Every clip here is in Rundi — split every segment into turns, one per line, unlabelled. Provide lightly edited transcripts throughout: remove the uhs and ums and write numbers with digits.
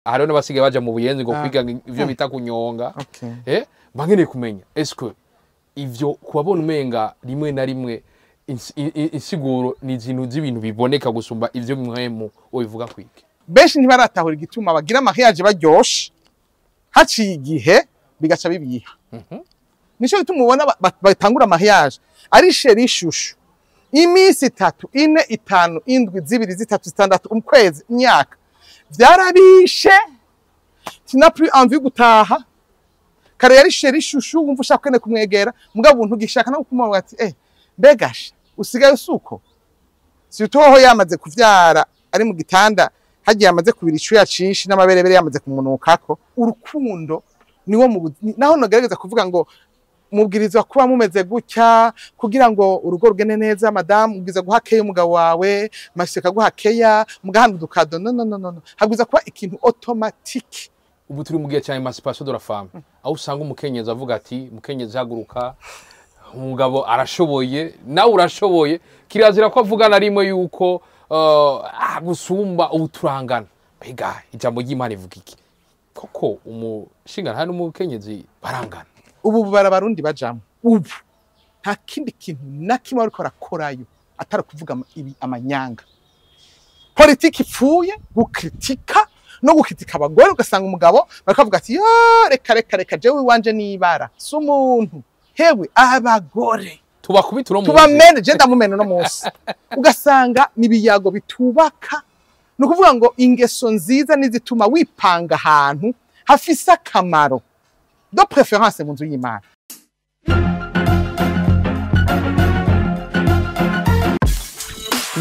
hariho n'abasigaye baja mu buyenzi ngo kwiga ivyo bita kunyonga. Bangeneye kumenya eske ivyo kubabona umenga rimwe na rimwe insiguro ni izintu z'ibintu biboneka gusumba ivyo mwemu ubivuga kwiki.
Benshi ntibaratahura igituma bagira mariage baryoshe haciye igihe bigaca bibiha. Nico gituma ubona batangura mariage ari sheri shushu imisi 3 4 5 7 2 3 6 ukwezi imyaka vyarabishe tina plus envie gutaha kare yari sheri shushu wumva ushaka kwene kumwegera mugabo ntugishaka no kumubona ati begasha usigaye usuko si utoho yamaze kuvyara ari mu gitanda hagiye yamaze kubira icuya cinshi n'amaberebere yamaze kumunukako urukundo niwo naho nagerageza kuvuga ngo mubwirizwa kuba mumeze gutya kugira ngo urugo rugene neza madame ubwiza guhakeye umugabo wawe maseka guhakeya mugahanda dukado no habwiza kuba ikintu automatique.
Ubu turi mu gihe cya Emancipation de la femme aho usanga umukenyezi avuga ati mukenyezi haguruka umugabo arashoboye nawe urashoboye kirazira ko avugana rimwe yuko gusumba ubuturangana bega ijambo ry'Imana ivuga iki koko umushinga nta n'umukenyezi barangana
ubu barabarundi bajamo ubu nta kindi kintu nakimwe ariko arakorayo atari kuvuga amanyanga politiki ipfuye gukritika no gukritika abagore ugasanga umugabo bakavuga ati yo reka jewe wanje nibara sumuntu hewe abagore
tubakubita no
tubamene je ndamumene no munsi ugasanga nibiyago bitubaka no kuvuga ngo ingeso nziza nizituma wipanga ahantu hafisa akamaro de préférence mu nzu y'Imana.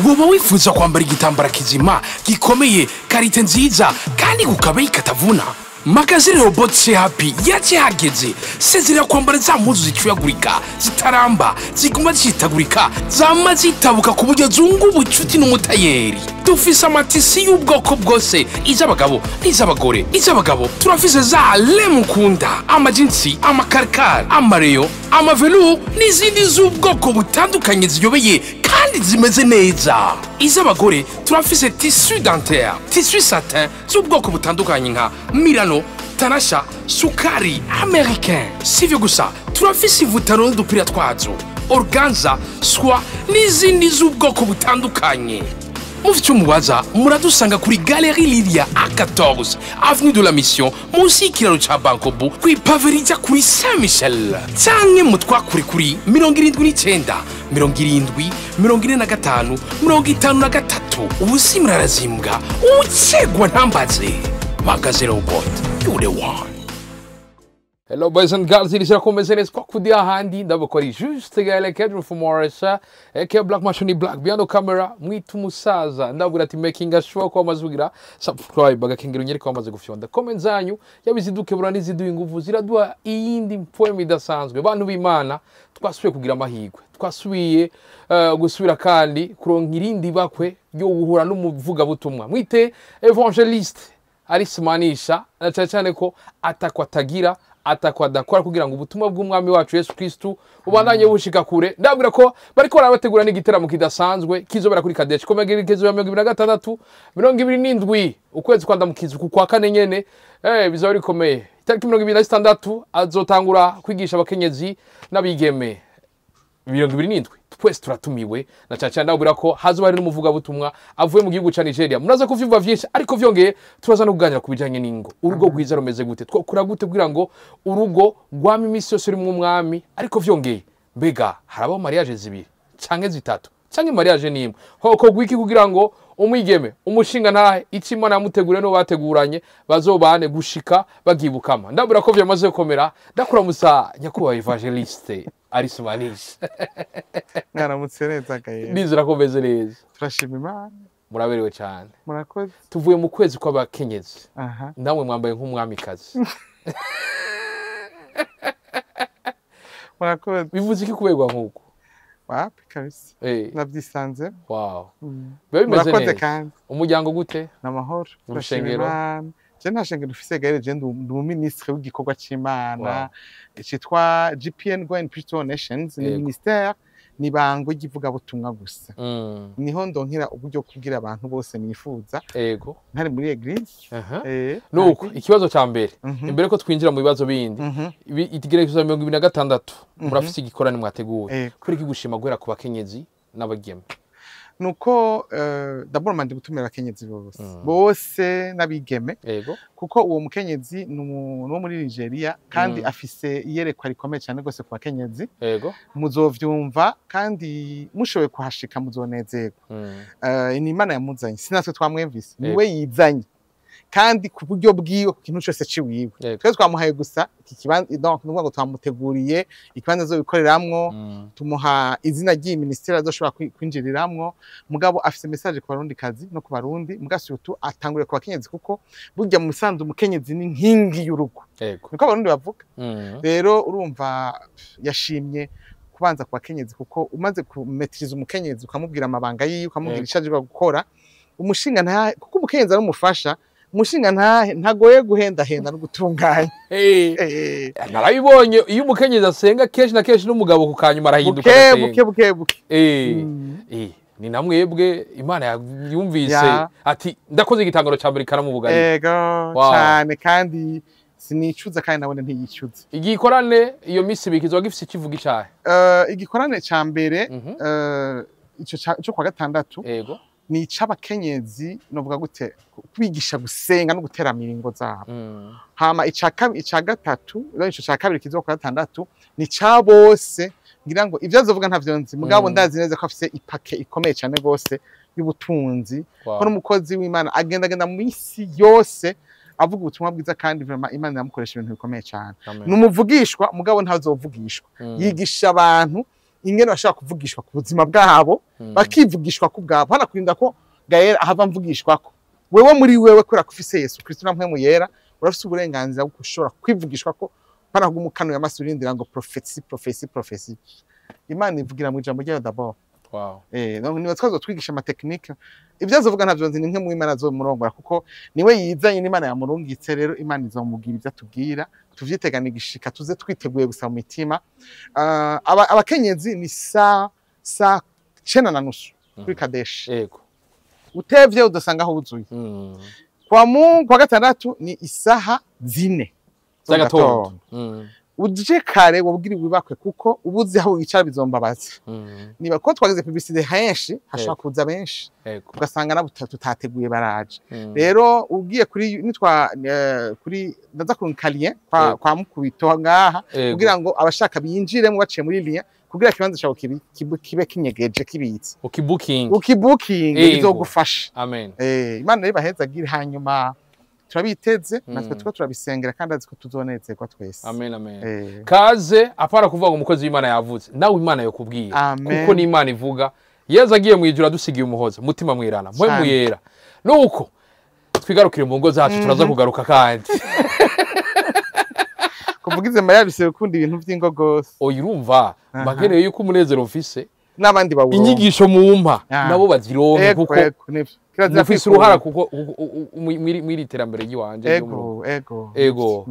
Woba wifuza kwambara igitambara kizima gikomeye karite nziza kandi gukabaye katavuna Magazine Robot Happy yaje hageze sezera kwambara za mpuzu zicuyagurika zitaramba ziguma zitagurika zama zitabuka ku buryo zungu ubucuti n'umutayeri. Dufise amatisi y'ubwoko bwose iz'abagabo n'iz'abagore. Iz'abagabo turafise za lemukunda amajinsi amakarkar amareyo amavelu n'izindi z'ubwoko butandukanye ziyobeye kandi zimeze neza. Iz'abagore turafise tissu dentaire tissu satin z'ubwoko butandukanye nka Milano Tanasha sukari américain. Sivyo gusa turafise ivutaro n'udupira twazo organza soie n'izindi z'ubwoko butandukanye. Mufite umubaza muradusanga kuri Galerie Lilia A14 avenue de la Mission munsi y'ikiraro ca Bankobu kwipaverija kuri Saint Michel canke mutwakuri kuri 79 70 45 53 ubusimra razimbwa ucegwa ntambaze Magazine Robot you the one.
Hello boys and girls, ici la convention quoi que dia handi ndabakori juste gale kedro for Morisa eke black machine black beyond the camera mwitu musaza ndabura ati making a show kwa mazugira subscribe bagakengera nyeri kwa maze gufyonda comment zanyu yabiziduke bura niziduye inguvu ziradua iyindi poem idasanzwe bantu b'Imana twasubiye kugira amahigwe twasubiye gusubira kandi kuronka irindi bakwe yo guhura n'umuvuga butumwa mwite evangeliste arisimanisha na cyane ko atakwatagira atakwadakora kugira ngo ubutumwa bw'umwami wacu Yesu Kristo ubandanye bushika kure. Ndabwira ko bariko barabategura n'igiteramo kidasanzwe kizobera kuri Kadesh komegerekezo ya 2026 27 ukwezi kwa ndamukizu ku kwa kane nyene bizaba rikomeye. Itariki 26 azotangura kwigisha abakenyezi n'abigeme 27 twese turatumiwe na cyane ndabwira ko hazo bari n'umuvuga butumwa avuye mu gihugu ca Nigeria. Munaza kuvyumva vyinshi ariko vyongeye turaza no kuganira kubijanye n'ingo urugo rwiza rumeze gute twokura gute kugira ngo urugo rwami imisi yose uri mu mwami ariko vyongeye mbega harabo mariage zibiri canke zitatu canke mariage nimwe hoko gwiki kugira ngo umwigeme umushinga ntahe Imana yamutegure no bateguranye bazobane gushika bagibukama. Ndabura ko vyamaze gukomera ndakura musa nyakuba evangeliste arisimanisha
mwaramutse neza gaye
nizira ko meze neza
turashima Imana
muraberewe cyane
murakoze
tuvuye mu kwezi kw'abakenyezi namwe mwambaye nk'umwamikazi
murakoze
bivuze iki kuberwa nk'uko
wapi kabisa nabyisanze
wow bimeze neza umuryango gute
n'amahoro
urushengero
je ntashengero ufise gaire je ndi ministre w'igikorwa c'Imana citwa GPN Go and Preach to Nations ni ministère ni bango ry'ivugabutumwa gusa niho ndonkera uburyo kugira abantu bose nifuza
ego
ntari muri eglise
nuko ikibazo ca mbere imbere ko twinjira mu bibazo bindi itigerekezo 2026 murafise igikorane mwateguye kuri kigushima guhera ku bakenyezi n'abageme
nuko d'abord mandi gutumira abakenyezi bose n'abigeme kuko uwo mukenyezi no muri Nigeria kandi afise iyerekwa rikomeye cyane gose ku bakenyezi muzovyumva kandi mushoboye kuhashika muzonezerwa ni Imana yamuzanye sinatwe twamwemvise niwe yizanye kandi ku buryo bwiwe ku kintu cyose ciwiwe twese twamuhaye gusa iki kibanza donc nuvuga ngo twamuteguriye ikibanza zo bikoreramwo tumuha izina ry'iministeri azoshobora kwinjiriramwo mugabo afise message ku barundi kazi no ku barundi mugasutu atangure ku bakenyezi kuko burya mu musanzu umukenyezi ni nkingi y'urugo niko abarundi bavuga rero urumva yashimye kubanza ku bakenyezi kuko umaze kumetriza umukenyezi ukamubwira amabanga yiwe ukamubwira icyaje gukora umushinga nta kuko umukenyezi ari umufasha umushinga ntagoye guhendahenda no gutunganya
narabibonye iyo umukenyezi asenga kenshi na kenshi n'umugabo ku kanyuma arahinduka
buke
ni namwebwe Imana yumvise ati ndakoze igitangaro cya mbere karamu bugari
cyane kandi sinicuza kandi nabone ntiyicuza
igikorane iyo misi bikizwa gifise kivuga icahe
igikorane ca mbere ico cyo kwa gatandatu ni c'abakenyezi novuga gute kwigisha gusenga no guteramira ingo zabo hama ica gatatu ico ca kabiri kizo kwa gatandatu ni ca bose ngira ngo ivyo azovuga ntavyo nzi mugabo ndazi neza ko afise ipake ikomeye cyane gose y'ubutunzi ko n'umukozi w'Imana agenda mu isi yose avuga ubutumwa bwiza kandi vraiment Imana yamukoresha ibintu bikomeye cyane numuvugishwa mugabo ntazovugishwa yigisha abantu ingene bashaka kuvugishwa ku buzima bwabo bakivugishwa ku bwabo hana kurinda ko Gael ahava mvugishwa ko wewe muri wewe kora kufise Yesu Kristo na mpwemu yera urafise uburenganzira bwo kushora kwivugishwa ko hana gumukano ya masurindira ngo prophecy Imana ivugira mu ijambo ryayo d'abord donc niwe twazotwigisha ama technique ibyo azovuga ntavyo nzi nimwe mu Imana zo murongora kuko niwe yizanye n'Imana yamurungitse rero Imana izomugira ibyo atubwira tuvyitegana igishika tuze twiteguye gusa mu mitima abakenyezi ni saa 9:30 kuri Kadesh utevye udasanga aho uzuye kwa gatandatu ni isaha 4 z'agatondo uje kare wabwira wibakwe kuko ubuzi aho wicara bizombabaza niba ko twagize publicité henshi hashaka kuza benshi ugasanga nabo tutateguye baraje rero ugiye kuri nitwa kuri ndaza kurunkalien kwa mukubito ngaha kugira ngo abashaka binjire mu baciye muri lien kugira kibanza cyawo kibe kinyegeje kibitse ukibooking bizogufasha
amen
Imana reba heza giri hanyuma turabiteze natwe tuko turabisengera kandi aziko tuzonezerwa twese
amen kaze apara kuvuga ngo umukozi w'Imana yavuze nawe Imana yo kubwira kuko ni Imana ivuga yeza agiye mu ijuru adusigiye umuhoza mutima mwirana mwe muyera nuko twigarukire mu ngo zacu turaza kugaruka kandi
kuvugize Maria bise gukunda ibintu by'ingo gose
oyirumva magereye yuko umunezero mfise
n'abandi bawo
inyigisho mumpa nabo bazironke kuko mufise uruhara kuko mwiri terambere yiwanje ego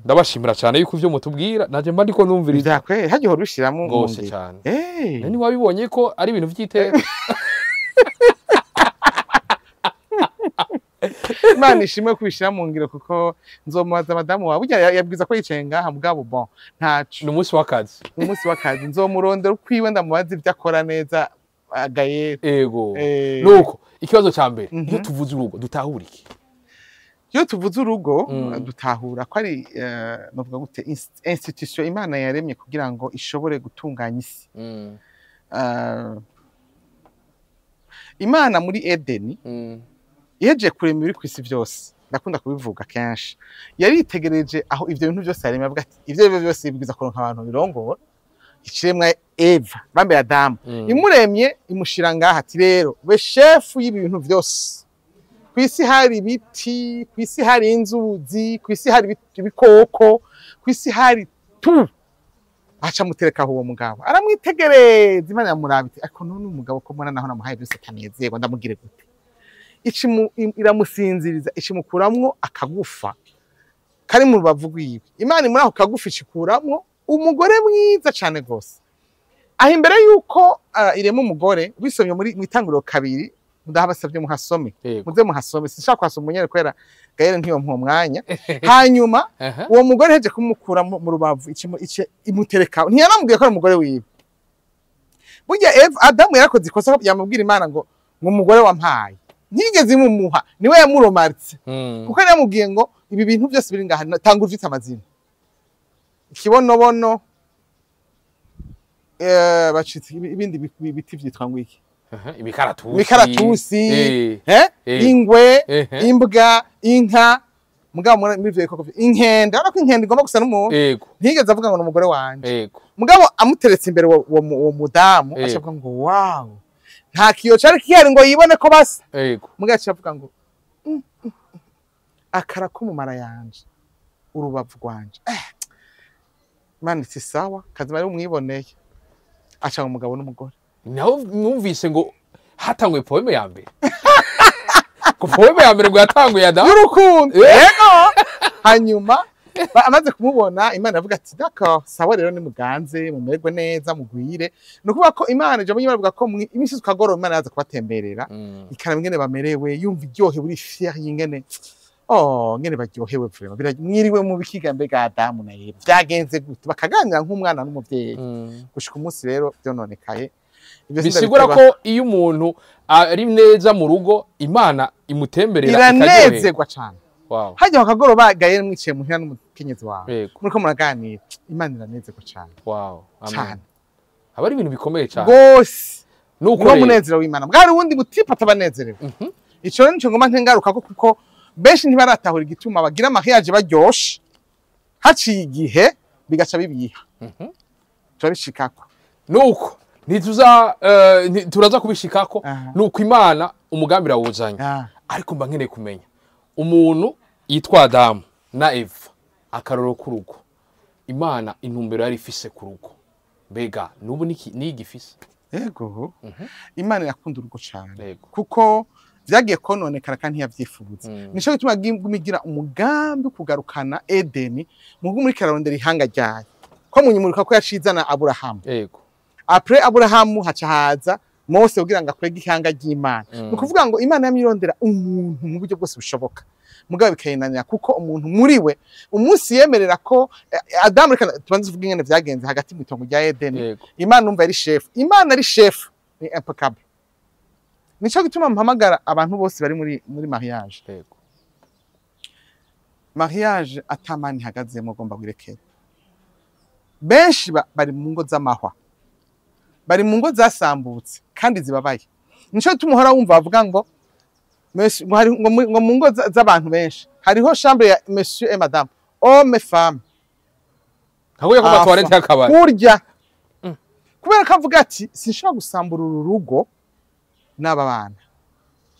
ndabashimira cyane yuko ivyo mutubwira naje mba ndiko numviriza
byakwe hagiye horushiramo
ngose cyane nani wabibonye ko ari ibintu vy'iteka
Imana ishimwe kubishira mu ngiro kuko nzomubaza madamu wawe burya yabwiza ko yicaye ngaha mugabo bon ntacu
ni umunsi w'akazi
nzomurondera ukwiwe ndamubaza ivyo akora neza Gael
ego nuko ikibazo ca mbere iyo tuvuze urugo dutahura iki
iyo tuvuze urugo dutahura ko ari novuga gute institution Imana yaremye kugira ngo ishobore gutunganya isi Imana muri Edeni yeje kurema ibiri kwisi byose ndakunda kubivuga kenshi yaritegereje aho ivyo bintu byose yaremye avuga ati ivyo byose bibwiza kuronka abantu birongora ikiremwa Eva bambe Adamu imuremye imushira ngaha ati rero we chef y'ibintu byose kwisi hari ibiti kwisi hari inzuzi kwisi hari ibikoko kwisi hari tu acha mutereka uwo mugabo aramwitegereza Imana yamurabite ariko none umugabo ko mbona naho namuhaye byose kanezego ndamugire gute iramusinziriza ikimukuramwo akagufa kari mu rubavu rwiwe Imana muri aho kagufa icikuramwo umugore mwiza cyane gose aho imbere yuko irema umugore wisomye muri mwitanguriro kabiri ndahabasavye muhasome muze muhasome sinshaka kwasoma umunyere kwera Gaël ntiyo mpo mwanya hanyuma uwo mugore heje kumukura mu rubavu imutereka ntiyanamubwiye ko ari umugore wiwe burya Adamu yarakoze ikosa yamubwira Imana ngo umugore wampaye ntigeze imumuha niwe yamuromaritse kuko yari yamubwiye ngo ibi bintu byose biri ngaha tanga ufite amazina ikibonobono bacitse ibindi biti vyitwa ngo iki imikaratusi ingwe imbwa inka mugabo muri vyo koko inkende ariko inkende igomba gusa n'umuntu ntigeze avuga ngo n'umugore wanje mugabo amuteretse imbere wo mudamu ashavuga ngo wow nta kiyo cari kihari ngo yibone ko basa mugabo acavuga ngo akara ko mu mara yanje urubavu rwanje Imana iti sawa kazima ari umwiboneye aca umugabo n'umugore
naho mwumvise ngo hatangwe poeme ya mbere ko poeme ya mbere ngo yatanguye
y'urukundo yego hanyuma amaze kumubona Imana yavuga ati d'accord sawa rero ni muganze mumerwe neza mugwire nukuvuga ko Imana je muyibavuga ko imisi tukagoro Imana yaza kubatemberera ikaraba ingene bamerewe yumva iryohe buri fier ingene ngene baryohewe vraiment mwiriwe mu bikigambe ga Adamu na Eva byagenze gute bakaganira nk'umwana n'umuvyeyi gushika umunsi rero byononekaye
bisigura ko iyo umuntu ari neza mu rugo Imana imutemberera
iranezerwa cyane hajya bakagoro bagaye mwiciye muhira n'umukenyezi wawe muriko muraganira Imana iranezerwa cyane cyane
aba ari ibintu bikomeye cyane
gose nuko munezero w'Imana bwari wundi butipa tabanezerewe ico nico ngoma ntengaruka kuko benshi ntibaratahura igituma bagira amahiyaje baryoshe haciye igihe bigaca bibiha turabishikako
nuko turaza kubishikako nuko Imana umugambi rawuzanye ariko mba nkeneye kumenya umuntu yitwa Adamu na Eva akaroro k'urugo Imana intumbero yari ifise ku rugo mbega nubu nigifise
yego Imana yakunda urugo cyane kuko vyagiye kononekara kandi yavyifuza nico gituma gumigira umugambi kugarukana Edeni mu muri karondera ihanga ryayo ko munyumurika ko yacizana Aburahamu après Aburahamu haca haza Mose kugira ngo akwege ihanga ry'Imana nukuvuga ngo Imana yamirondera umuntu mu buryo bwose bushoboka mugabo bikayinanira kuko umuntu muri we umunsi yemerera ko Adamu reka tubanze tuvuga ingene vyagenze hagati mu itongo rya Edeni Imana numva ari chef Imana ari chef ni impeccable nico gituma mpamagara abantu bose bari muri mariage mariage atamani hagazemo gomba gurekera benshi bari mu ngo z'amahwa bari mu ngo zasambutse kandi zibabaye nico tumuhora wumva bavuga ngo ngo mu ngo z'abantu benshi hariho chambre ya monsieur et madame homme femme
habuye ko batwarete akabari
kurya kubera ko avuga ati sinshobora gusambura urugo n'aba bana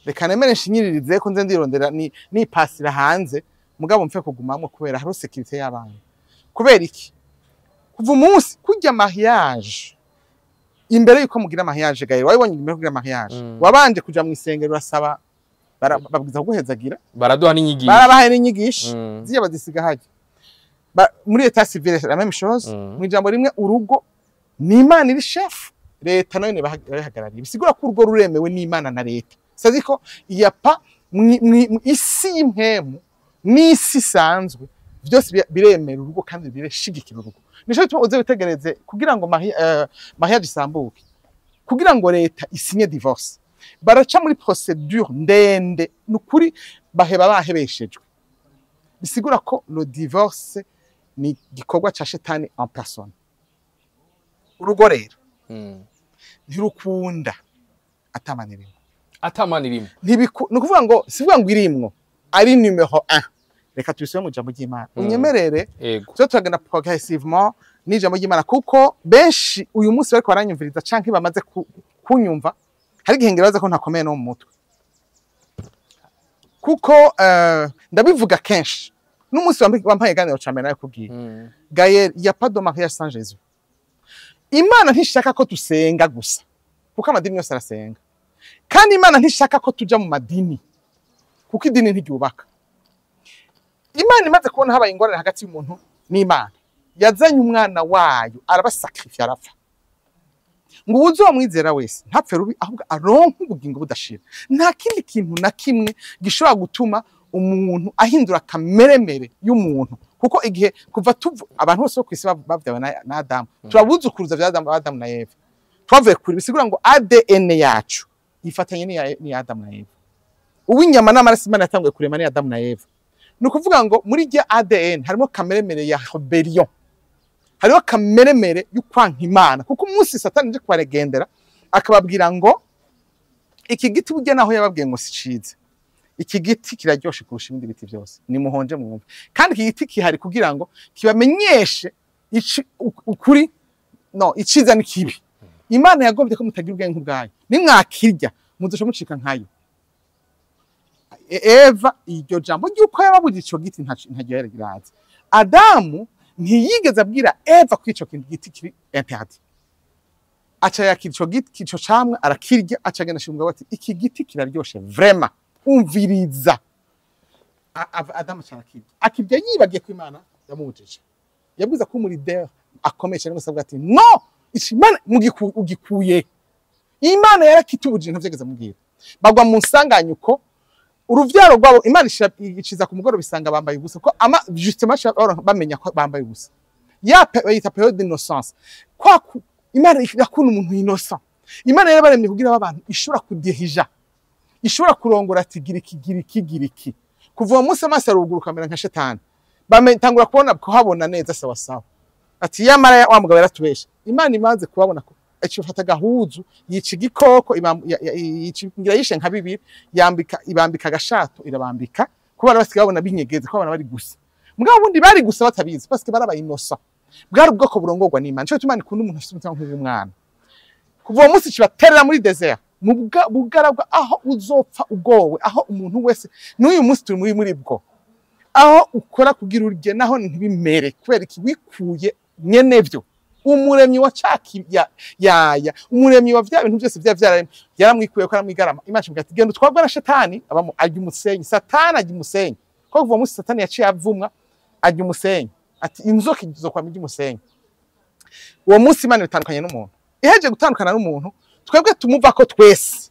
reka nemere nshinyiririze ko nze ndirondera ni pasira hanze mugabo mfe kugumamwe kubera haro sécurité y'abana kubera iki kuva umunsi kujya mariage imbere yuko mugira mariage gaye wabonye imbere kugira mariage wabanje kuja mu isengero urasaba babwiza guhezagira
baraduha n'inyigisho
barabaha n'inyigisho ziye bazisiga haje muri état civil la même chose mu ijambo rimwe urugo ni Imana iri chef leta nayo bahagarariye bisigura ko urwo ruremewe n'Imana na leta sazi ko yapa isi y'impemu n'isi sanzwe byose biremera urugo kandi bireshigikira urugo nico bituma uze bitegereze kugira ngo mariage isambuke kugira ngo leta isinye divorce baraca muri procedure ndende nukuri baheba bahebeshejwe bisigura ko le divorce ni gikorwa ca shetani en personne urugo rero ntirukunda atamanirimo nukuvuga ngo sivuga ngo irimwo ari numero 1 reka tubisome mu jambo ry'Imana unyemerere cyo turagenda progressivement ni jambo ry'Imana kuko benshi uyu munsi bariko baranyumviriza canke bamaze kunyumva hari gihengera baza ko ntakomeye no mu mutwe kuko ndabivuga kenshi n'umunsi wampaye ganiro camera nayo kubwiye Gaël ya pas de mariage sans Jésus Imana ntishaka ko tusenga gusa kuko amadini yose arasenga kandi Imana ntishaka ko tuja mu madini kuko idini ntiryubaka Imana imaze kubona habaye ingorane hagati y'umuntu n'Imana yazanye umwana wayo arabasacrifier arapfa ngo uzomwizera wese ntapfe rubi ahubwo aronke ubugingo budashira. Nta kindi kintu na kimwe gishobora gutuma umuntu ahindura kameremere y'umuntu, kuko igihe kuva abantu bose kwisi bavyawe na Adamu, turabuzukuruza vya Adamu na Eva, twavuye kuri bisigura ngo ADN yacu ifatanye ni Adamu na Eva. Uwinyama n'amaraso Imana yatanguye kurema ni Adamu na Eva. Nukuvuga ngo muri rya ADN harimo kameremere ya rebellion, hariho kameremere y'ukwanka Imana, kuko umunsi Satani nje kwaregendera akababwira ngo iki giti burya naho yababwiye ngo si ciza, iki giti kiraryoshe kurusha ibindi biti byose, ni muhonje mwumve. Kandi iki giti kihari kugira ngo kibamenyeshe ukuri iciza ni kibi. Imana yagombye ko mutagira ubwenge nk'ubwayo, nimwakirya muzosha mucika nkayo. Eva iryo jambo ryuko yababuje ico giti ntajya yariraza. Adamu ntiyigeze abwira Eva ko ico giti kiri interdit. Aca yakira ico giti ico camwe arakirya, aca agenda ashimwa ati iki giti kiraryoshe vraiment, umviriza. Adamu arakirya, akirya yibagiye ko Imana yamubujije. Yabwiza ko muri der akomeye cyane gusabwa ati no, Imana ugikuye. Imana yarakitubuje ntavyegeza mubwira. Bagwa mu nsanganya uko uruvyaro rwabo Imana iciza ku mugoro bisanga bambaye ubusa, ko justement bamenya ko bambaye ubusa. Bayita période d'innocence. Kwa Imana yakuna umuntu innocent. Imana yari baremye kugira abantu ishobora kudirija, ishobora kurongora ati gira iki. Kuva uwo munsi amaso aruguru kamera nka shetani, bametangura kubona ko habona neza sawa sawa. Ati yamara wa mugabo yaratubesha. Imana imaze kubabona ko icifata gahuzu yica igikoko yicingira yishe nka bibiri, ibambika agashato irabambika kuba basigaye babona binyegeze ko abana bari gusa. Mugabo bundi bari gusa batabizi parce que barabaye innocent. Bwari ubwoko burongorwa n'Imana. Cyo Imana ikunda umuntu afite umutima nk'umwana. Kuva uwo munsi kibaterera muri desert, mu bugaragwa aho uzopfa ugowe, aho umuntu wese n'uyu munsi turi muri bwo, aho ukora kugira urye naho ntibimere kubera iki wikuye nyenevyo. Umuremyi wa caki yaya umuremyi wa vya bintu byose yaramwikuye ko aramwigarama. Imana imbwa ati genda twabwa na shetani abamo ajya umusenyi. Satani ajya umusenyi, ko kuva munsi Satani yaciye avumwa ajya umusenyi, ati inzoka igizo kwa miji umusenyi. Uwo munsi Imana itandukanye n'umuntu, iheje gutandukana n'umuntu, twebwe tumuva ko twese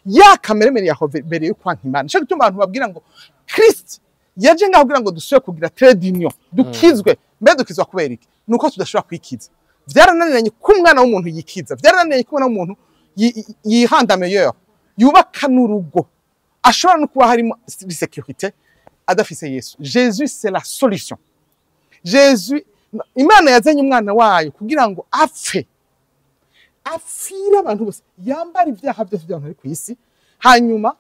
ya kameremere ya mbere yo kwanka Imana. Cyo gituma abantu babwira ngo Kristo yaje ngaho kugira ngo dusubire kugira trade union, dukizwe. Mbe dukizwa kubera iki? Nuko tudashobora kwikiza. Vyarananiranye ko umwana w'umuntu yikiza, vyarananiranye ko umwana w'umuntu yihanda meilleur, yubaka n'urugo, ashobora no kuba harimo sécurité adafise Yesu. Jésus c'est la solution. Jésus, Imana yazanye umwana wayo kugira ngo apfe, afira abantu bose, yambara ibyaha byose by'abantu ari ku isi, hanyuma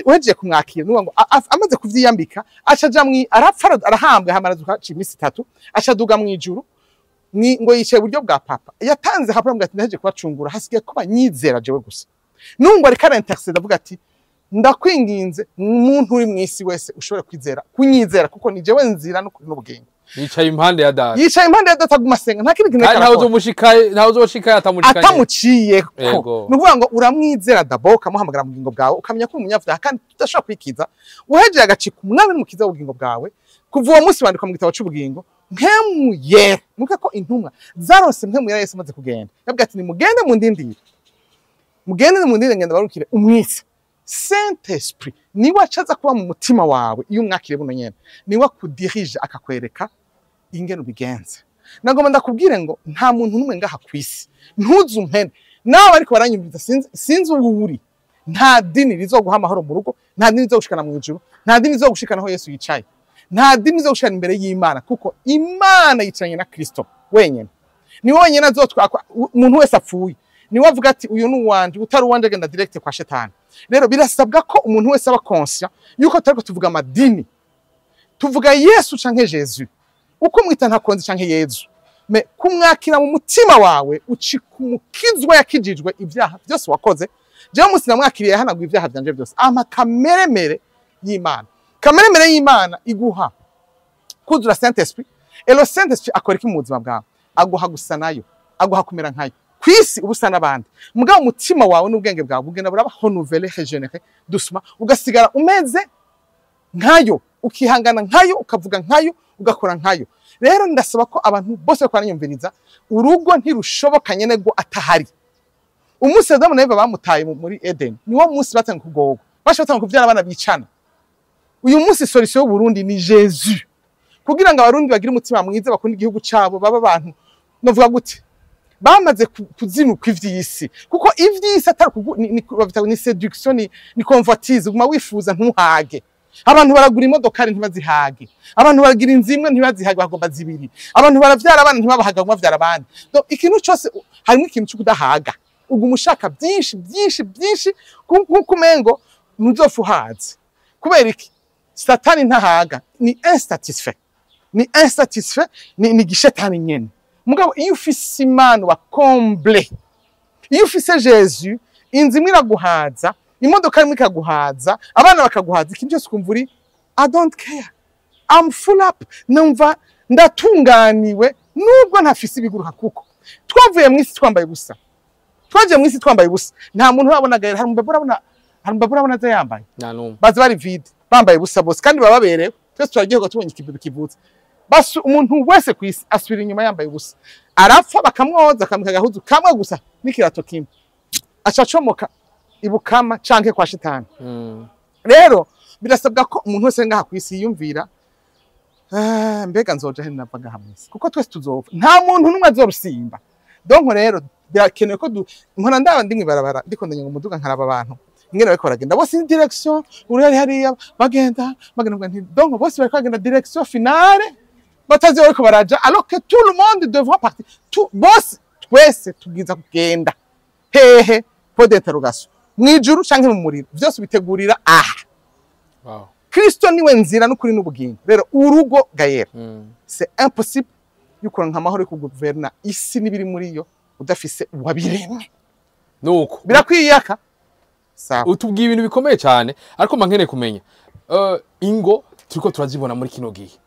uhejeje kumwakira nuwa ngo amaze kuvyiyambika acaja arapfa arahambwe hamarazuka imisi 3, acaduga mu ijuru ngo yicaye buryo bwa papa. Yatanze hapura mbwa ati ndaje kubacungura, hasigaye ko banyizera jewe gusa. Nungo ari kara intercede avuga ati ndakwinginze umuntu uri mu isi wese ushobora kwizera kunyizera, kuko ni jewe nzira n'ubugingo.
Yicaye impande ya data,
yicaye impande ya data aguma senga, nta kindi kintu
ntaho uzoshikaye
atamuciye ko. Nuvuga ngo uramwizera dabo kamuhamagara mu bugingo bwawe, ukamenya ko umunyavyaha kandi tudashobora kwikiza. Uhejeje agacika umwami n'umukiza w'ubugingo bwawe, kuva uwo munsi bandika mu gitabo cy'ubugingo nkemuye. Muka ko intumwa zarose nkemuye Yesu amaze kugenda, yabwiye ati nimugende mu ndindire, mugende mu ndindire ngenda barukire umwisi. Saint Esprit niwe acaza kuba mu mutima wawe iyo umwakire buno nyene, niwe kudirije akakwereka ingene ubigenza. Nagomba ndakubwire ngo nta muntu numwe ngaha kwisi ntuzumpene nawe ariko baranyumviza sinzi uburi. Nta dini rizoguha amahoro mu rugo, nta dini rizogushikana mu ijuru, nta dini rizogushikana aho Yesu yicaye, nta dini rizogushikana imbere y'Imana, kuko Imana yicaranye na Kristo wenyene. Ni wenyene azotwakwa umuntu wese apfuye, niwe avuga ati uyu ni uwanje, utari uwanje agenda direct kwa shetani. Rero birasabwa ko umuntu wese aba conscient yuko tariko tuvuga amadini, tuvuga Yesu canke Jesus. Uko mwita nta konzi canke Yesu, me kumwakira mu mutima wawe ucikumukizwa yakijijwe ibyaha byose wakoze. Jewe musi namwakiriye hanagwa ibyaha byanje byose. Ama kameremere y'Imana, kameremere y'Imana iguha kuzura Saint Esprit. Elo Saint Esprit akora iki mu buzima bwawe? Aguha gusa nayo, aguha kumera nkayo. Kwisi ubusa nabandi, mugabo umutima wawe n'ubwenge bwawe bugenda buraba renouveler régénérer doucement, ugasigara umeze nkayo, ukihangana nkayo, ukavuga nkayo, ugakora nkayo. Rero ndasaba ko abantu bose bakwananyumviriza, urugo ntirushoboka nyene ngo atahari. umunsi Adamu na Eva bamutaye muri Eden niwo munsi batanga kugorwa bashatanga kuvyara abana bicana. Uyu munsi solution y'u Burundi ni Jesus, kugira ngo abarundi bagire umutima mwiza bakunda igihugu cabo, baba abantu novuga gute bamaze kuzinuka ivy'isi, kuko ivy'isi atari ni seduction ni convoitise, guma wifuza ntuhage. Abantu baragura imodokari ntibazihage, abantu baragira inzimwe ntibazihage bagomba zibiri, abantu baravyara abana ntibabahaga ngo bavyara abandi. Donc ikintu cyose harimo ikintu cyo kudahaga, ubwo umushaka byinshi kuko umengo ntuzofuhaze. Kubera iki Satani ntahaga, ni insatisfait, ni gishetani nyene. Mugabo iyo ufise Imana wa comble, iyo ufise Jesus, inzimwe iraguhaza, imodoka imwe ikaguhaza, abana bakaguhaza, ikintu cyose ukumvuri I don't care, I'm full up, numva ndatunganiwe nubwo ntafise ibiguruka. Kuko twavuye mu isi twambaye gusa, twaje mu isi twambaye gusa, nta muntu urabona gaira, hari mbabura abona za yambaye, bazi bari vide bambaye busa bose kandi bababerewe. Twese turagiye ko tubonye ikibibi kivutse, basi umuntu wese kwisi asubira inyuma yambaye busa, arapfa bakamwoza akamika gahuzu kamwe gusa n'ikirato kimwe, acacomoka ibukama canke kwa shitani. Rero birasabwa ko umuntu wese ngaha kwisi yumvira mbega nzoja he navaga hamwisi, kuko twese tuzopfa, nta muntu numwe azorusimba. Donc rero birakenewe ko nkora ndaba ndimwe barabara ndiko ndanya ngo muduga nkaraba abantu ingene bariko baragenda bose in direction urari hariya bagenda nti donc bose bariko bagenda direction finale batazi bariko baraja, alors que tout le monde devra partir, tout bose twese tugiza kugenda hehe point d'interrogation mwijuru canke mu muriro, byose bitegurira
Wow.
Kristo niwe nzira n'ukuri n'ubugingo. Rero urugo gayera c'est impossible yuko nka mahoro yo kugoverna isi nibiri muri yo udafise wabiremwe.
Nuko
Birakwiyaka sawa
utubwiye ibintu bikomeye cyane, ariko mankeneye kumenya ingo turiko turazibona muri kino gihe.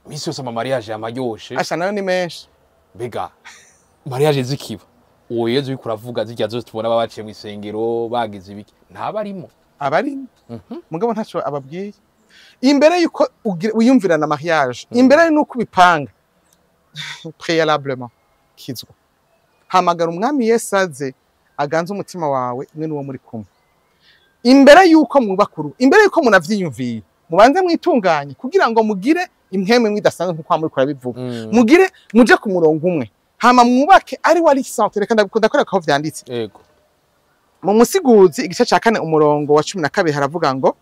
Misi yose mariage yamaryoshe
asha nayo ni menshi.
Bega mariage zikiba uwo Yezu uri kuravuga zijya zose tubona babaciye mu isengero bagize ibiki ntabarimo
abarimo. Mugabo ntaco ababwiye imbere yuko uyumvirana mariage, imbere nuko bipanga préalablement kizwa hamagara umwami Yesu aze aganze umutima wawe mwe nuwo muri kumwe, imbere yuko mwubakuru, imbere yuko munavyiyumviye mubanze mwitunganye kugira ngo mugire impweme mwidasanzwe nkuko muri kurabivuga, mugire muje ku murongo umwe, hama mwubake ari wari centre. Reka ndakora ko vyanditse
yego
mu musiguzi igice ca 4 umurongo wa 12 haravuga ngo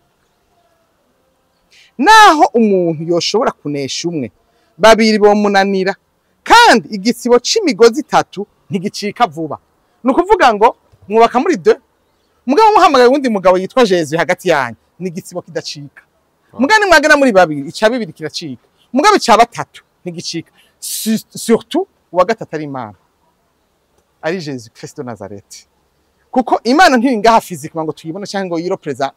naho umuntu yoshobora kunesha umwe babiri bo munanira, kandi igisibo c'imigozi 3 ntigicika vuba. Nukuvuga ngo mwubaka muri 2 mugabo muhamagaye wundi mugabo yitwa Jesus hagati yanyu ni igisibo kidacika. Mugani mwagana muri babiri ica bibiri kiracika, mugabo ica batatu ntigicika. Surtout uwa gatatu ari Imana, ari Jesus Christ de Nazareth. Kuko Imana ntiringaha physiquement ngo tuyibona cyangwa ngo yiro present,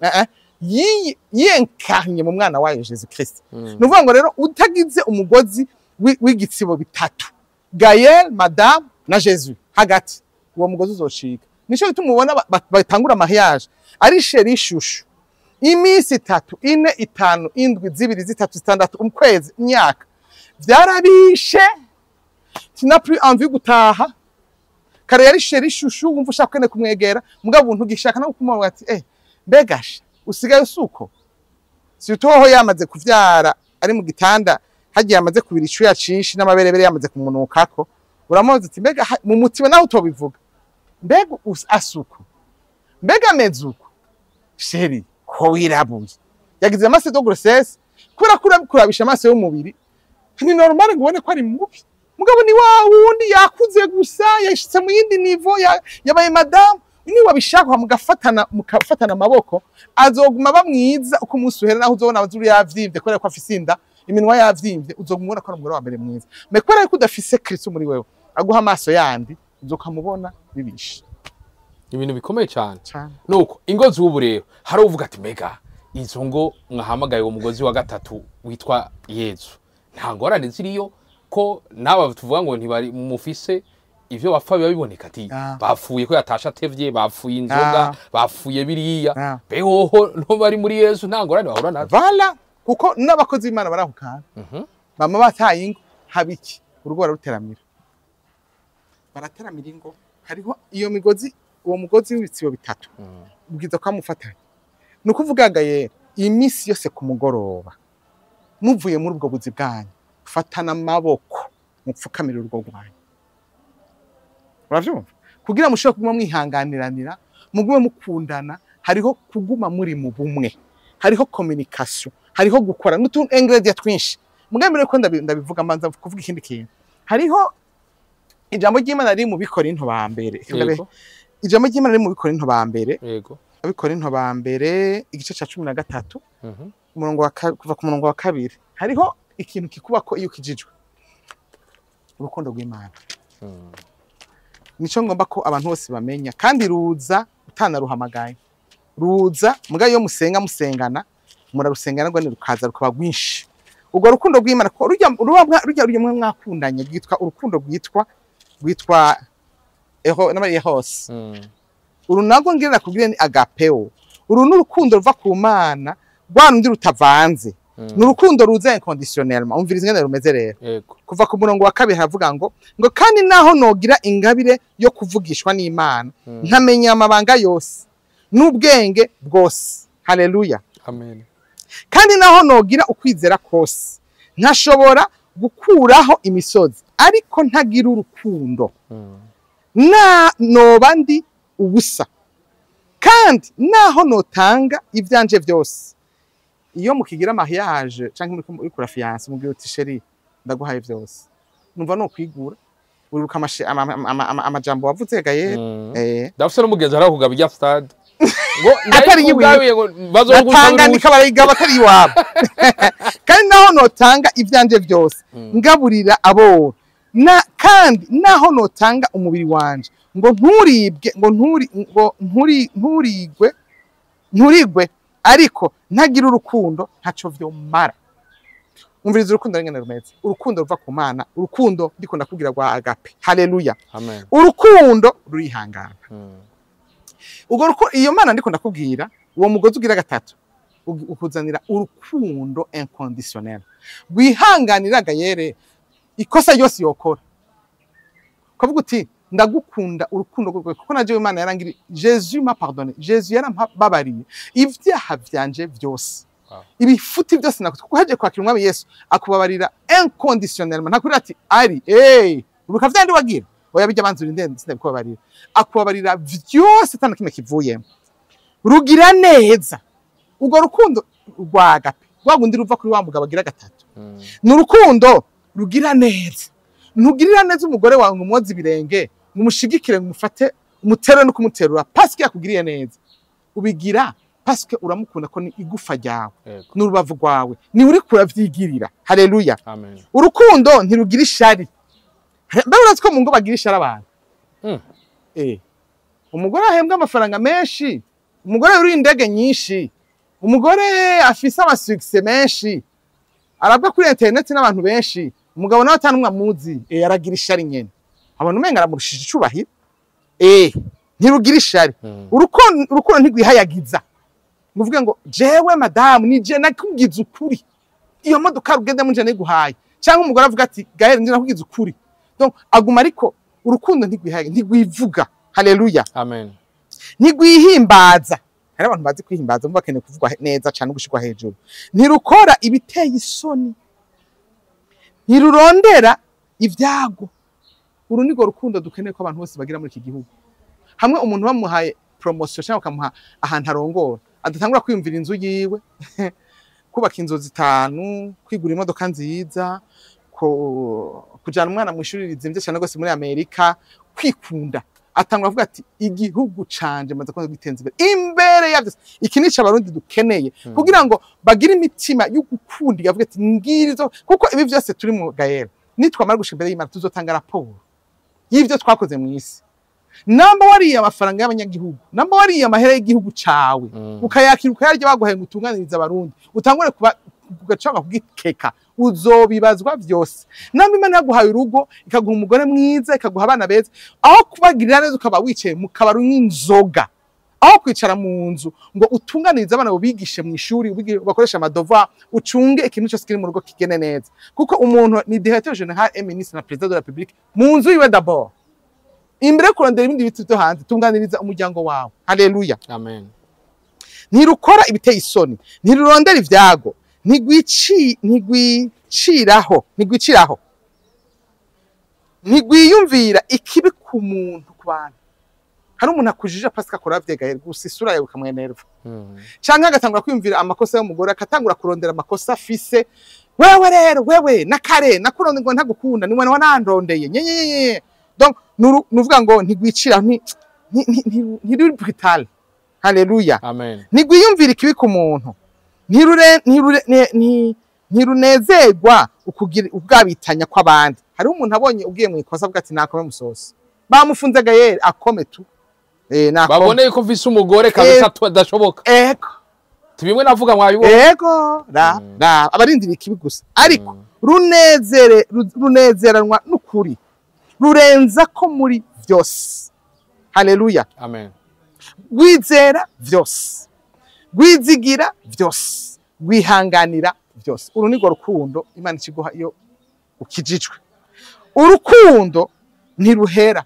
yenkarnye mu mwana wayo Jesus Christ. Nuvuga ngo rero utagize umugozi w'igitsibo bitatu, Gaël, Madame na Jesus hagati, uwo mugozi uzocika. Nico bituma ubona batangura mariage ari sheri shushu imisi 3 4 5 7 2 3 6 umkwezi imyaka vyarabishe, tina plus envie gutaha. Kare yari sheri shushu wumva ushaka kwene kumwegera, mugabo buntu gishaka no kumubwira ati begasha usigaye usuko si toho yamaze kuvyara ari mu gitanda hagiye yamaze kubira icuya cinshi n'amaberebere yamaze kumunukako, uramuzi ati mbega mu mutima naho utobivuga mbega asuko mbega mezuko sheri ko wirabuye yagize amaso de grossesse kurabisha amaso y'umubiri ni normal ngubone ko ari mubi, mugabo ni wa wundi yakuze gusa yashitse mu yindi niveau yabaye madame ni wabishaka mugafatana amaboko azoguma bamwiza uko musuhera naho uzobona abazuri yavyimvye kubera ko afisinda iminwa yavyimvye uzogumubona ko ari umugore wa mbere mwiza. Mekora yuko udafise Kristo muri wewe aguha amaso yandi uzokamubona bibisha.
Ibintu bikomeye cyane. Nuko ingo z'ubu rero hari uvuga ati mega izo ngo mwahamagaye uwo mugozi wa gatatu witwa Yezu nta ngorane ziriyo ko naba tuvuga ngo ntibari mufise ivyo bapfa biba biboneka ati bapfuye ko yatasha atevye, bapfuye inzoga, bapfuye biriya, behoho no bari muri Yesu nta ngorane bahura nazo.
Vala kuko n'abakozi b'Imana barahukana bama bataye ingo habiki urugo ruteramira barateramira ingo hariho iyo migozi, uwo mugozi w'ibitsibo bitatu ubwiza kwa mufatanye. Nukuvuga gaye imisi yose ku mugoroba muvuye muri ubwo buzi bwanyu fatana amaboko mupfukamira urugo rwanyu. Uravyumva? Kugira mushobora kuguma mwihanganiranira, mugume mukundana, hariho kuguma muri mu bumwe, hariho communication, hariho gukora n'utu ingredient twinshi. Mugamire ko ndabivuga manza kuvuga ikindi kintu. Hariho ijambo ry'Imana riri mu Bikorinto ba mbere. Ijambo ry'Imana riri mu Bikorinto ba mbere. Yego. Bikorinto ba mbere igice ca 13. Umurongo kuva ku murongo wa 2. Hariho ikintu kikubako iyo kijijwe. Urukundo rw'Imana. Nico ngomba ko abantu bose bamenya kandi ruza utanaruhamagaye. Ruza muga yo musengana murarusengana ngo rukaza rukaba rwinshi. Ubwo rukundo rw'Imana ko rujya mwakundanye bwitwa urukundo rwitwa eros. Uru nago ngirira kubwire ni agapeo. Uru n'urukundo ruva ku Mana rwanundi rutavanze. N'urukundo ruza inconditionnellement. Umviriza ngene rumeze rero. Kuva ku murongo wa 2 havuga ngo kandi naho nogira ingabire yo kuvugishwa n'Imana ntamenya amabanga yose n'ubwenge bwose. Haleluya. Amen. Kandi naho nogira ukwizera kose ntashobora gukuraho imisozi ariko ntagira urukundo noba ndi ubusa. Kandi naho notanga ivyanje byose, iyo mukigira mariage canke muri kura fiance mubwira uti chérie ndaguhaye byose, numva no kwigura uribuka amajambo wavuze gaye
ndafise no mugenzi ara kugaba ijya stade
ngo atari yiwiye ngo bazogutanga nikabarayigaba atari iwabo. Kandi naho notanga ivyanje byose ngaburira abo kandi naho notanga umubiri wanje ngo nturibwe ngo nturigwe ariko ntagira urukundo ntaco vyomara. Umviriza urukundo ngene rumeze. Urukundo ruva ku Mana, urukundo ndiko ndakubwira rwa agape. Haleluya. Amen. Urukundo rurihangana. Ubwo iyo Mana ndiko ndakubwira uwo mugozi ugira gatatu ukuzanira urukundo inconditionnel. Wihanganira gayere ikosa yose yokora. Kavuga uti ndagukunda urukundo rwe kuko naje Imana yarangiri Jésus m'a pardonné. Jésus yarambabariye ivyaha vyanje byose. Ibifuti byose nakuti kuko haje kwakira umwami Yesu akubabarira inconditionnellement. Ntakurira ati ari uruka vyandi wagira oya bijya banzura indende sindabikubabarira. Akubabarira byose tana kimwe kivuyemo. Rugira neza. Ubwo rukundo rwa agape rwagundi ruva kuri wa mugabo agira gatatu. N'urukundo rugira neza. Ntugirira neza umugore wawe ngumwoza ibirenge ngumushigikire ngumufate umutere no kumuterura parce que yakugiriye neza. Ubigira parce que uramukunda ko ni igufa ryawe n'urubavu rwawe ni uri kuravyigirira. Haleluya. Amen. Urukundo ntirugira ishari. Mbe uratse ko mu ngo bagira ishari abantu. Umugore ahembwa amafaranga menshi, umugore uri indege nyinshi, umugore afise amasuccess menshi, arabwa kuri internet n'abantu benshi, umugabo nawe atanumwe amuzi, aragira ishari nyene. Abantu umenga aramurushije icubahiro. Ntirugira ishari. Urukundo ntigwihayagiza. Muvuge ngo jewe madame ni je nakugize ukuri. Iyo modoka rugende munje niguhaye. Cyangwa umugore avuga ati gahere nje nakugize ukuri. Donc aguma ariko urukundo ntigwihayagiza, ntigwivuga. Haleluya. Amen. Ntigwihimbaza. Hari abantu bazi kwihimbaza mvuga kene kuvugwa neza cyane gushikwa hejuru. Ntirukora ibiteye isoni. Ntirurondera ivyago. Uru nigo rukundo dukeneye ko abantu bose bagira muri iki gihugu. Hamwe umuntu bamuhaye promotion cyangwa kamuha ahantu arongora adatangura kwiyumvira inzu yiwe kubaka inzu zitanu, kwigura imodoka nziza, kujana umwana mu ishuri rizimvye cyane gose muri Amerika, kwikunda. Atangura avuga ati igihugu canje maze ko gitenze imbere yavyo. Iki nico abarundi dukeneye kugira ngo bagire imitima yo gukunda yavuga ati ngirizo kuko ibi byose turi mu gaera nitwamara gushika imbere y'Imana tuzotanga raporo y'ivyo twakoze mu isi. Namba wariye amafaranga y'abanyagihugu, namba wariye amahera y'igihugu cawe ukayakira ukayarya baguhaye gutunganiriza abarundi utangure kugacanga kugikeka uzobibazwa byose. Namba Imana yaguhaye urugo ikaguha umugore mwiza ikaguha abana beza, aho kubagirira neza ukaba wicaye mu kabaru nk'inzoga, aho kwicara mu nzu ngo utunganirize abana ubigishe mu ishuri bakoresha amadova ucunge ikintu cyose kiri mu rugo kigene neza. Kuko umuntu ni directeur général et ministre na président de la République mu nzu yiwe d'abord. imbere kurondera ibindi biti byo hanze tunganiriza umuryango wawe. Haleluya.
Amen.
Ntirukora ibiteye isoni, ntirurondera ivyago, ntigwiciraho, ntigwiyumvira ikibi ku muntu ku bantu. Hari umuntu akujije pasika akora vyegaye gusa isura yawe ikamwenerva. Canke agatangura kwiyumvira amakosa y'umugore, akatangura kurondera amakosa afise. Wewe rero, wewe nakare nakuronde ngo ntagukunda, ni mwana wanandondeye. Nyenyenye. Donc nuvuga ngo ntigwicira ntiri brutal. Haleluya.
Amen.
Ntigwiyumvira ikibi ku muntu. Ntirunezerwa ukugira ubwabitanya kw'abandi. Hari umuntu abonye ugiye mu ikosa bwati nakome musosi. Bamufunze gayeri akome tu.
Baboneye ko vise umugore kabisa tudashoboka.
Ego.
Tibimwe navuga mwabibona.
Ego. Abarindira ikibi gusa. Ariko runezeranwa n'ukuri. Rurenza ko muri vyose. Haleluya.
Amen.
Gwizera vyose. Gwizigira vyose. Gwihanganira vyose. Uru nigo rukundo Imana ikiguha iyo ukijijwe. Urukundo ntiruhera.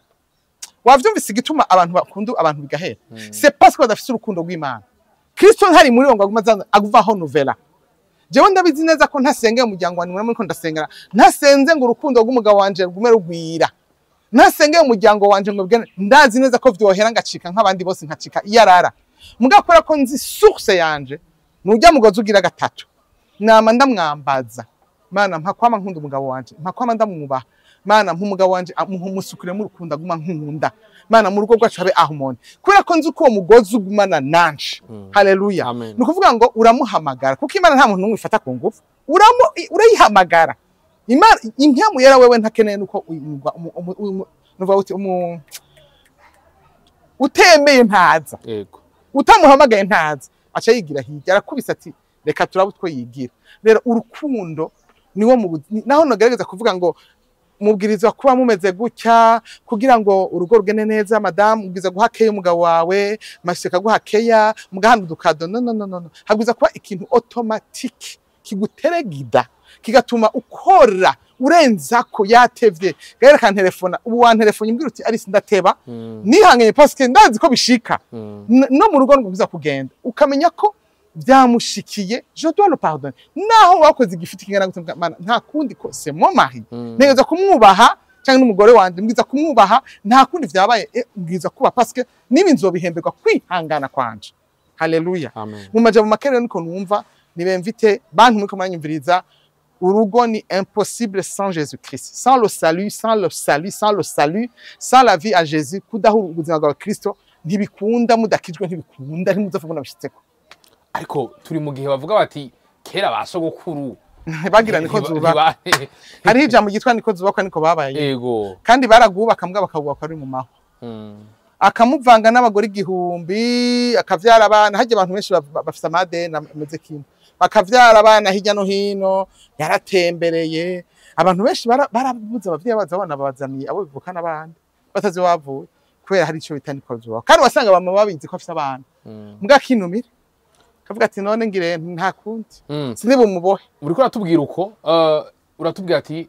Wavyumvise igituma abantu bakunda abantu bigahera. C'est parce que badafise urukundo rw'Imana. Kristo ntari muri ngo aguvaho novela. Jewe ndabizi neza ko ntasengeye umuryango wanyu muri ko ndasengera. Ntasenze ngo urukundo rw'umugabo wanje rugume rugwira. Ntasengeye umuryango wanje ngo bwene ndazi neza ko vyohera ngacika nk'abandi bose nkacika iyarara. Mugakora ko nzi source yanje nujya mugozi ugira gatatu. Nama ndamwambaza. Mana mpakwama nkunda umugabo wanje, mpakwama ndamwubaha. Mana umugabo wanje mumusukire mu rukundo aguma nkunda. Mana mu rugo rwacu habe ahumone. Kubera ko nzi ko uwo mugozi ugumana nanje. Haleluya. Nukuvuga ngo uramuhamagara kuko Imana nta muntu n'umwifata ku ngufu. Urayihamagara. Imana impyamu yera wewe ntakeneye nuko nuva uti utemeye ntaza.
Yego.
Utamuhamagaye ntaza. Aca yigira hirya arakubisa ati reka turabe utwo yigira. Rero urukundo niwo naho nagerageza kuvuga ngo mubwirizwa kuba mumeze gutya kugira ngo urugo rugene neza madame ubwiza guhakeya umugabo wawe mashika guhakeya mugahanda dukado no habwiza kuba ikintu automatique kiguteregida kigatuma ukora urenza ko yatevye gahera kan telefone ubu wan telefone imbwira uti ari sindateba nihanganye parce que ndazi ko bishika no mu rugo rwo kugenda ukamenya ko byamushikiye je dois le pardonner naho wakoze igifite kingana gutuma nta kundi ko c'est mon mari negeza kumwubaha cyangwa n'umugore wanje mbwiza kumwubaha nta kundi vyabaye mbwiza kuba parce que nibi nzobihemberwa kwihangana kwanje. Haleluya. Mu majambo makerero niko numva nibemvite bantu mwiko mwanyumviriza urugo ni impossible sans Jésus-Christ, sans le salut, sans la vie à Jésus kudaho ubuzima bwa Kristo ntibikunda mudakijwe ntibikunda ntimuzafuna bishitseko.
Ariko turi mu gihe bavuga bati kera basogokuru
bagira niko zuba hari ijambo gitwa niko zubakwa niko babaye.
Yego.
Kandi baragubaka mbwa bakabubaka ari mu maho. Akamuvanga n'abagore igihumbi akavyara abana hajye abantu benshi bafite amadeni ameze kimwe bakavyara abana hirya no hino yaratembereye abantu benshi barabuza abavyeyi baza abana babazaniye abo bivukana abandi batazi wavuye kubera hari ico bita niko zubakwa kandi wasanga bamwe babizi ko afite abana mbwa kinumira kavuga ati none ngire nta kundi sinibe umubohe
uriko uratubwira uko uratubwira ati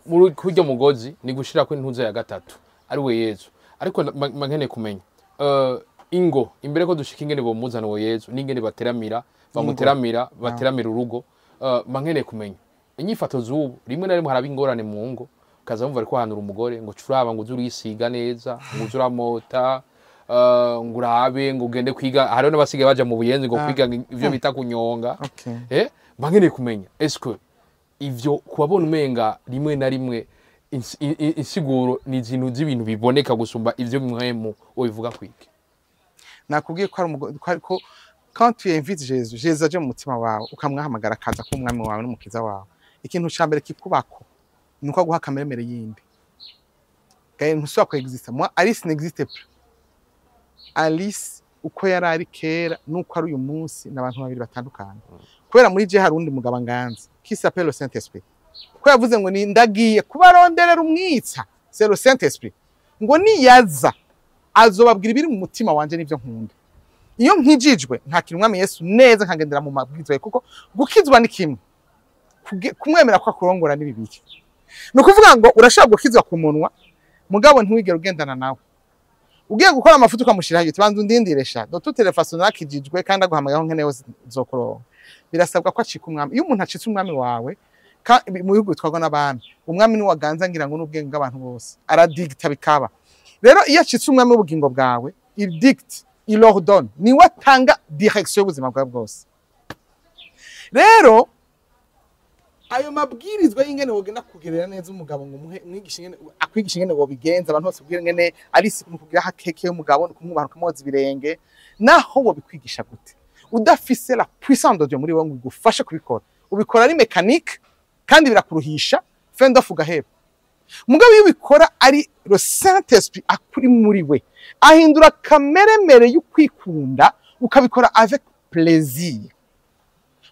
muri kurya mugozi ni gushira ko intuze ya gatatu ari we Yesu ariko mankene kumenya ingo imbere ko dushika ingene bo muzana wo Yesu n'ingene bateramira bateramira urugo mankene kumenya inyifato zubu rimwe na rimwe haraba ingorane mu ngo kaza mumva ariko hanura umugore ngo curaba ngo uzurisiga neza ngo uzuramota ngo urabe ngo ugende kwiga hariho n'abasigaye baja mu buyenzi ngo kwiga ivyo bita kunyonga. Mankene kumenya est-ce ivyo kubabona umenga rimwe na rimwe insiguro ni izintu z'ibintu biboneka gusumba ivyo mwemu ubivuga kwiki?
Nakubwiye ko ari ko quand tu invites Jésus aje mu mutima wawe ukamwahamagara akaza ko umwami wawe n'umukiza wawe ikintu cyambere kikubako nuko guha kameremere yindi gaye ntusubira ko existe moi Alice n'existe plus. Alice uko yarari kera nuko ari uyu munsi n'abantu babiri batandukanye kubera muri je hari undi mugabo nganza qui s'appelle le Saint-Esprit ko yavuze ngo ni ndagiye kubaronderera umwitsa c'est le Saint-Esprit ngo niyaza azobabwira ibiri mu mutima wanje n'ivyo nkunda iyo nkijijwe nta kintu umwami Yesu neza nkagendera mu mabwiriza kuko gukizwa ni kimwe kumwemera ko akurongora n'ibibiki no kuvuga ngo urashaka gukizwa ku munwa mugabo ntiwigere ugendana nawe ugiye gukora amafuta ukamushira hagati banza undindiresha do tutere façon nakijijwe kandi aguhamagaho nkenewe zokuronka birasabwa ko acika umwami iyo umuntu acitse umwami wawe mu bihugu bitwarwa n'abami umwami ni waganza ngira ngo n'ubwenge bw'abantu bose aradigita bikaba rero iyo acitse umwami w'ubugingo bwawe il dicte il ordonne ni watanga direction y'ubuzima bwawe bwose rero ayo mabwirizwa y'ingene wogenda kugerera neza umugabo ngo mwigisha ingene akwigisha ingene ngo bigenza abantu bose ubwira ingene ari si kugira hakeke y'umugabo kumwubaha kumwoza ibirenge naho wo bikwigisha gute udafise la puissance de Dieu muri wowe ngo igufashe kubikora ubikora ari mécanique kandi birakuruhisha fin d'off ugaheba mugabo iyo ubikora ari le Saint Esprit akuri muri we ahindura kameremere y'ukwikunda ukabikora avec plaisir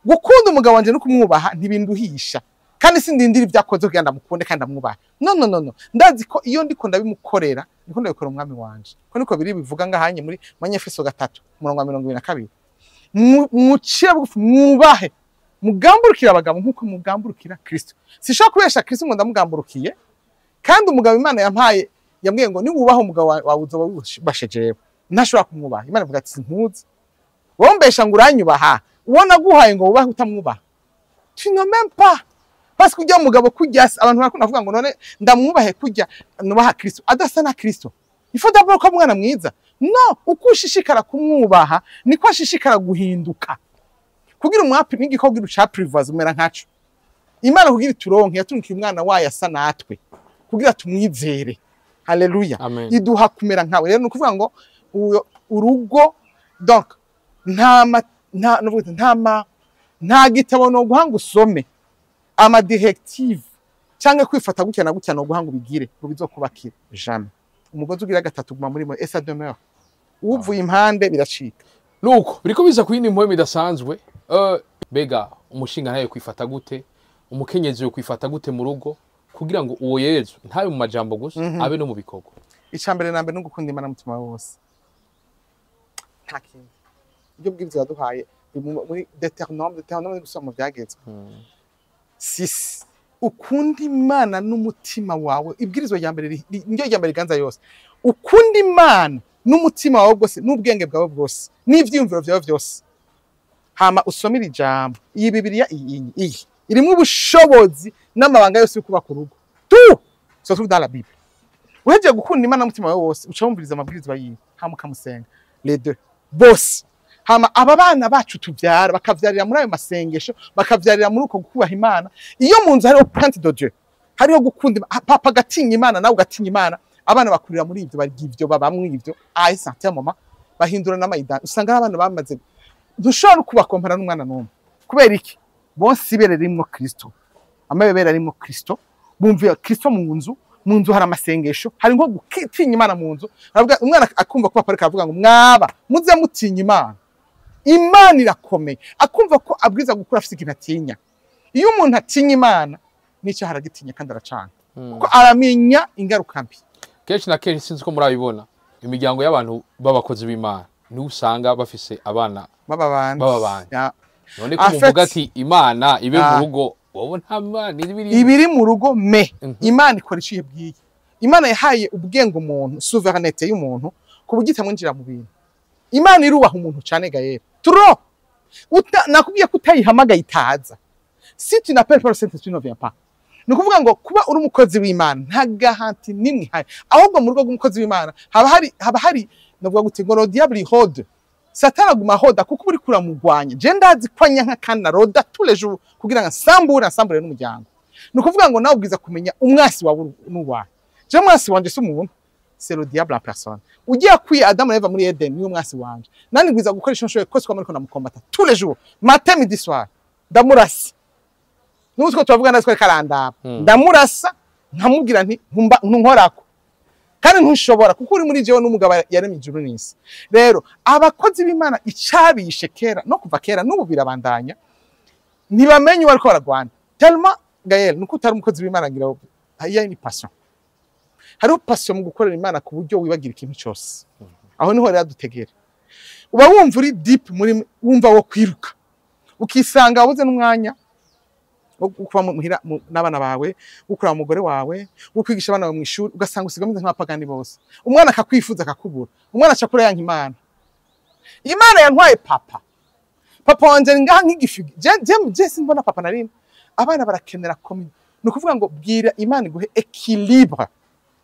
gukunda umugabo wanje no kumwubaha ntibinduhisha kandi sindindira ibyakoze kugira ndamukunde kandi amwubaha no ndazi ko iyo ndiko ndabimukorera niko ndabikora umwami wanje ko niko biri bivuga ngahanye muri Manyefeso 3:22 mucire bugufi mwubahe mugamburukira abagabo nkuko mugamburukira Kristo sishaka kubesha Kristo ngo ndamugamburukiye kandi umugabo Imana yampaye yambwiye ngo ni wubaho umugabo wawe uzoba wubashejewe ntashobora kumwubaha Imana ivuga ati sintuzi wombesha ngo uranyubaha ubona guhaye ngo wubahe utamwubaha tu ne même pas parce que ujya umugabo kujya abantu bakunda kuvuga ngo none ndamwubahe kujya nubaha Kristo adasa na Kristo ifo d'abord ko mwana mwiza no ukushishikara kumwubaha niko ashishikara guhinduka kugira umwapi n'igikogira uca privacy umera nkacu Imana kugira turonke yatunkiye umwana wayo asa natwe kugira tumwizere haleluya iduha kumera nkawe rero nukuvuga ngo urugo donc nta gitabo no guhanga usome ama directive cyangwa kwifata gutya na gutya no guhanga ubigire ngo bizokubakira jamais umugozi ugira gatatu guma muri esa demeure uvuye impande biracika
nuko biriko biza kuyindi mpome bidasanzwe bega umushinga ntaye kwifata gute umukenyezi yo kwifata gute mu rugo kugira ngo uwo Yezu ntabe mu majambo gusa abe no mu bikorwa
icambere nambe no gukunda Imana mutima wose nta kintu ibyo bw'ibyo yaduhaye muri Deutéronome gusoma mu byagezwe 6 ukunda Imana n'umutima wawe ibwirizwa rya mbere niryo rya mbere ganza yose ukunda Imana n'umutima wawe bwose n'ubwenge bwawe bwose n'ivyumviro byawe byose hama usomira ijambo iyi Bibiliya iyi irimo ubushobozi n'amabanga yose yo kuba ku rugo tout se trouve dans la Bible uheje gukunda Imana n'umutima wawe wose ucamumviriza amabwirizwa yiwe hama ukamusenga les deux bose hama aba bana bacu tuvyara bakavyarira muri ayo masengesho bakavyarira muri uko gukubaha Imana iyo mu nzu hariho plante de Dieu hariho gukunda papa gatinya Imana nawe ugatinya Imana abana bakurira muri ivyo bari ivyo babamwe ivyo a certain moment bahindura n'amayidani usanga abana bamaze dushobora kubakompara n'umwana n'umwe kubera iki bonse ibere rimwe Kristo amabebera rimwe Kristo bumviye Kristo mu nzu hari amasengesho hari nko gutinya Imana mu nzu umwana akumva ko papa ariko avuga ngo mwaba muze mutinya Imana Imana irakomeye akumva ko abwiza gukura afite ikintu atinya iyo umuntu atinya Imana n'icyo haragitinya kandi aracana kuko aramenya ingaruka mbi
kenshi na kenshi sinzi ko murabibona imiryango y'abantu babakozi b'Imana ni usanga bafise abana
baba
bandi none ko muvuga ati Imana ibe mu rugo wowe nta Imana
ibiri mu rugo Imana ikora iciye bwiye Imana yahaye ubwenge umuntu souveraineté y'umuntu kuburyo itamwinjira mu bintu Imana irubaha umuntu cyane gaye turo nakubwiye ko utayihamagaye itaza si tu n'appelles pas le Saint-Esprit tu ne viens pas ni kuvuga ngo kuba uri umukozi w'Imana nta garanti nimwe hari ahubwo mu rugo rw'umukozi w'Imana haba hari navuga gute ngo diable hode satana guma hoda kuko uri kuramugwanya je ndazi kwanya nka kana roda tous les jours kugira ngo nsambure n'umuryango ni kuvuga ngo nawe ubwiza kumenya umwasi wawe n'uwa je mwasi wanje si umuntu c'est le diable en personne ugiye kwi Adam Eva muri Eden niyo mwasi wanje nani bwiza gukoresha nshoye kose kwa muri namukombata tous les jours matin midi soir ndamurasi n'utwo tuvuga natwe karanda ndamurasa nkamubwira nti ntunkorako kandi ntushobora kuko uri muri jewe n'umugabo yaremye ijuru n'isi rero abakozi b'Imana icabishe kera no kuva kera n'ubu birabandanya ntibamenye bariko baragwana tellement Gaël nuko utari umukozi w'Imana ngira haya ni passion hariho passion mu gukorera Imana ku buryo wibagira ikintu cyose aho niho rero dutegera uba wumva uri deep muri wumva wo kwiruka ukisanga wabuze n'umwanya ukuba muhira n'abana bawe ukura umugore wawe ukwigisha abana mu ishuri ugasanga usigameze nk'abapagani bose umwana akakwifuza akakubura umwana acakura yanka imana yantwaye papa wanje ngaha nk'igifigi je simbona papa narimo abana barakenera komine no kuvuga ngo bwira imana iguhe équilibre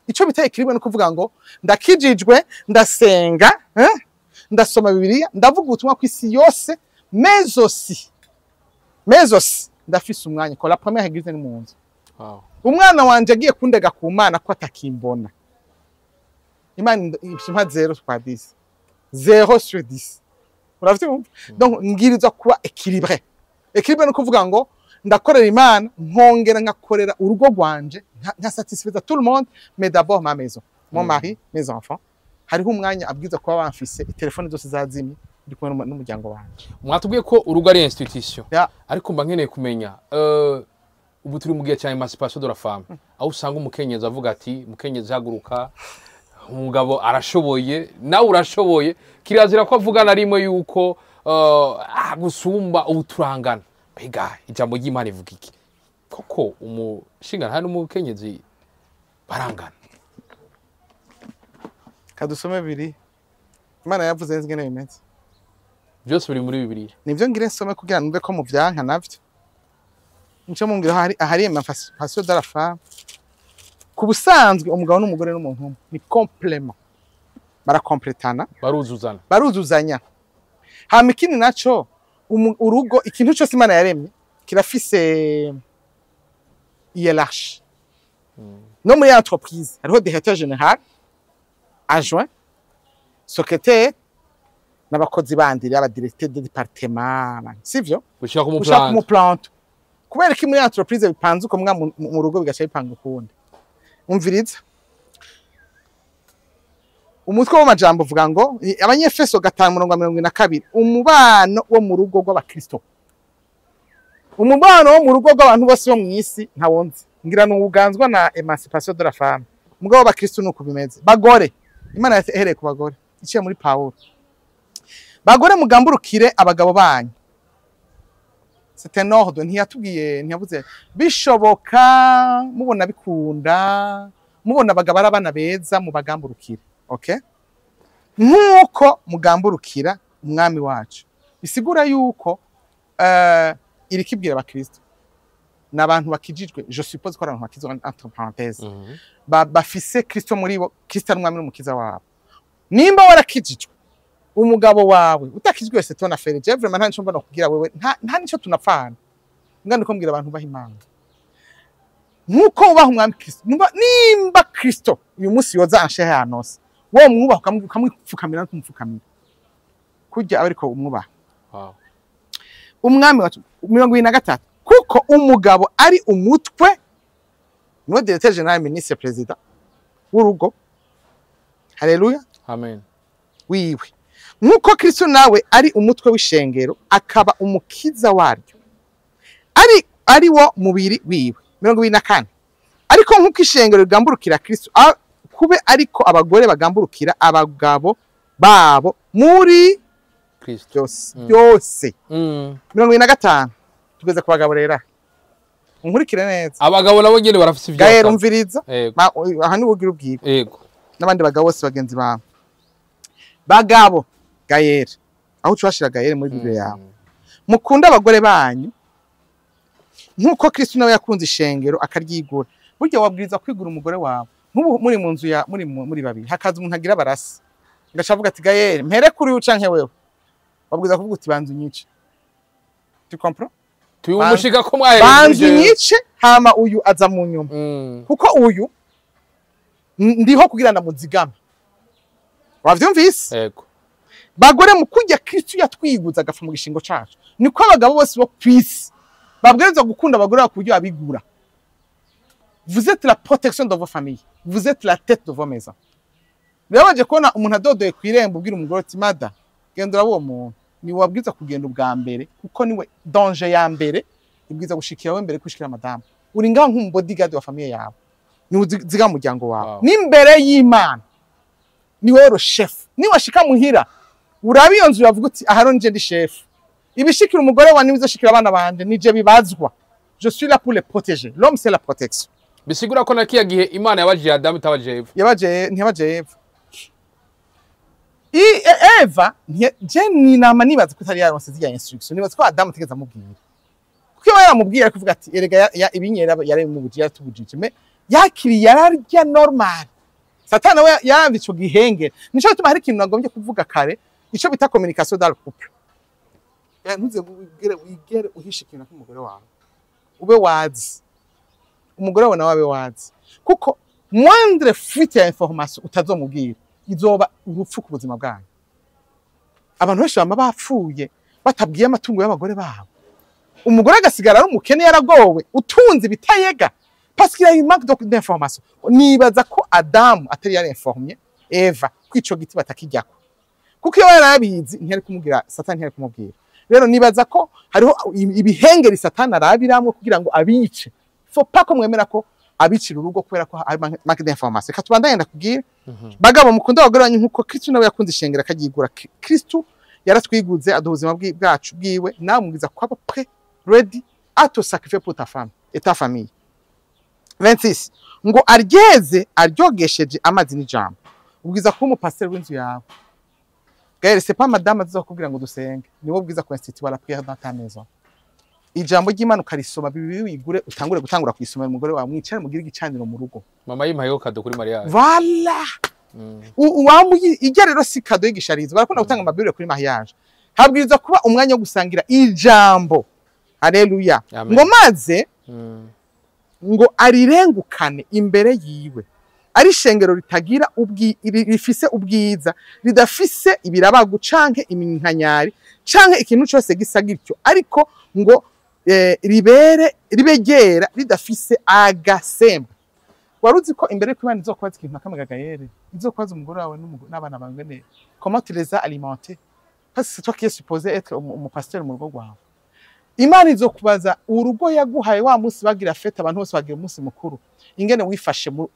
ico bita équilibre no kuvuga ngo ndakijijwe ndasenga ndasoma bibiliya ndavuga ubutumwa kw'isi yose mezosi ndafise umwanya ko la première église ni munzu umwana wanje agiye kundega ku mana ko atakimbona imana impa 0/10 0/10 uravye donc ngiriza kuba équilibré no kuvuga ngo ndakorera imana nkongera ngakorera urugo rwanje nka satisfaire tout le monde mais d'abord ma maison mon mari mes enfants hariho umwanya abwiza kuba bamfise telefone zose zazimye ndi kumwe n'umuryango wanje
mwatubwiye ko urugo ari institution ariko mba nkeneye kumenya ubu turi mu gihe cya Emancipation de la femme aho usanga umukenyezi avuga ati mukenyezi haguruka umugabo arashoboye nawe urashoboye kirazira ko avugana rimwe yuko gusumba ubuturangana mbega ijambo ry'Imana ivuga iki koko umushinga nta n'umukenyezi barangana
kadusome bibiri Imana yavuze nzige n'ibimeze
byose biri muri Bibiliya
nivyo ngire nsome kugira numve ko mu byanka navyo nico mungira ahari Emancipation de la femme ku busanzwe umugabo n'umugore n'umuntu ni complement barakompletana baruzuzanya hama ikindi naco urugo ikintu cyose Imana yaremye kirafise hiérarchie no muri entreprise hariho directeur général adjoint secrétaire n'abakozi bandi aba directeur de département sivyo
gushaka
mu plante kubera ko muri entreprise bipanze uko mu rugo bigacha bipanga ukundi umviriza umutwe w'amajambo uvuga ngo abanyefeso 5:22 umubano wo mu rugo rw'abakristo umubano wo mu rugo rw'abantu bose bo mu isi ntawonze ngira n'ubuganzwa na Emancipation de la femme mugabo w'abakristo nuko bimeze bagore Imana yahereye ku bagore iciye muri Paulo bagore mugamburukire abagabo banyu c'est un ordre ntiyavuze bishoboka mubona bikunda mubona abagabo arabana beza mu bagamburukire okay nkuko mugamburukira umwami wacu bisigura yuko iri kibwira abakristo n'abantu bakijijwe je suppose ko abantu bakizwa entre parenthèses bafise Kristo muri bo Kristo n'umwami n'umukiza wabo nimba warakijijwe umugabo wawe utakijwe wese tona fere je vraiment nta ncomba no kugira wewe nta nico tunapfana ngandi ko mbwira abantu bahimanga nkuko ubaha umwami Kristo nimba Kristo uyu munsi yoza anshehe yanose wo mwubaha ukamwipfukamira n'umupfukamira kujya abariko umwubaha umwami wacu 23 kuko umugabo ari umutwe no directeur général ministre président w'urugo haleluya
amen
wiwe nkuko Kristo nawe ari umutwe w'ishengero akaba umukiza waryo ari wo mubiri wiwe 24 ariko nkuko ishengero rigamburukira Kristo kube ariko abagore bagamburukira abagabo babo muri
Kristo
byose 25 tugeze ku bagabo rera unkurikire neza
abagabo nabo nyene barafise ibyo
gaero umviriza aha ni bugira ubwiko
yego
n'abandi bagabo bose bagenzi bawe bagabo gaere aho twashira gaere muri Bibiliya yawe mukunda abagore banyu nkuko Kristo nawe yakunze ishengero akaryigura burya wabwiriza kwigura umugore wawe muri mu nzu ya muri babiri hakaza umuntu agira barasi ngacavuga ati gaere mpere kuri ucanke wewe wabwiriza kuvuga uti banzu nyice tu comprends
tuyumushika ko mwahere
banzu nyice hama uyu aza mu nyuma kuko uyu ndiho kugira ndamuzigama wavyumvise
yego
bagore mu kujya Kristo yatwiguza agafa mu gishingo cacu niko abagabo bose bo kwisi babwiriza gukunda abagore bakujya abigura. Vous êtes la protection de vos familles, vous êtes la tête de vos maisons. Birabaje kona umuntu adodoye kwirembo ubwira umugore ati mada gendura wo muntu ni wabwiza kugenda ubwa mbere kuko niwe danger ya mbere ibwiza gushikira we mbere kushikira madame uri ngaho nk'umbodyguard wa famille yawe ni uziga muryango wawe n'imbere y'Imana ni wero chef ni washika muhira urabi iyo nzu yavuga uti aharo nje ndi chef ibishikira umugore wa nibizo shikira abana banje nije bibazwa je suis là pour les protéger. L'homme c'est la protection.
bisigura ko nakiya gihe Imana yabajije Adamu itabaje Eva.
Ntiyabaje Eva. Eva je ni nama nibaza ko tari yaronse zya instruction. Nibaza ko Adamu tegeza mubwira. Kuko yaramubwira kuvuga ati erega ibinyera yari mu buji yatubujije me yakiri yararya normal. Satana we yaramva ico gihenge. Nico gituma hari ikintu nagombye kuvuga kare ico bita communication dans le couple. Ntuze wigere uhisha ikintu n'umugore wawe. Ube wazi. Umugore wawe nawe abe wazi. Kuko moindre fuite ya information utazomubwira izoba urupfu ku buzima bwanyu. Abantu benshi bama bapfuye batabwiye amatungo y'abagore babo. Umugore agasigara ari umukene yaragowe utunze bitayega parce qu'il a une manque d'information. Nibaza ko Adamu atari yari informé Eva kwico giti batakijyako. Kuko iyo yarabizi ntiyari kumubwira Satani ntiyari kumubwira. Rero nibaza ko hariho ibihengeri Satani arabiramwe kugira ngo abice. Faut pas ko mwemera ko abicira urugo kubera ko ari manque d'information. Katubandanye ndakubwira. Bagabo mukunda abagore banyu nkuko Kristo nawe yakunze ishengera akagigura. Kristo yaratwiguze aduhuzima bwacu bwiwe namubwiza ko aba prêt ready à te sacrifier pour ta femme et ta famille. 26 ngo aryeze aryogesheje amazi n'ijambo. Ubwiza ko umupasteur w'inzu yawe. Gaël, c'est pas madame azokubwira ngo dusenge. Niwo bwiza ko institut la prière dans ta maison. Ijambo ry'Imana ukarisoma bibi wigure utangure gutangura kwisoma umugore wawe mwicare mugira igicaniro mu rugo.
Mama yimpaye kado kuri mariage.
Voilà. Uwamu igerero si kado y'igisharizo. Barakunda gutanga amabibire kuri mariage. Habwiriza kuba umwanya wo gusangira ijambo. Haleluya. Ngo maze ngo arirengukane imbere yiwe. Ari shengero ritagira rifise ubwiza, ridafise ibirabagu canke iminkanyari, canke ikintu cyose gisa gityo. Ariko ngo ribegera ridafise agasemba. Waruzi ko imbere y'Imana izokwaza ikintu nakamagagayere. Izokwaza umugore wawe n'abana bawe ngene. Comment tu les as alimentés? Parce que c'est toi qui es supposé être mon pasteur mu rugo rwawe. Imana izokubaza urugo yaguhaye wa munsi bagira fete abantu bose bagira umunsi mukuru. Ingene wifashe mu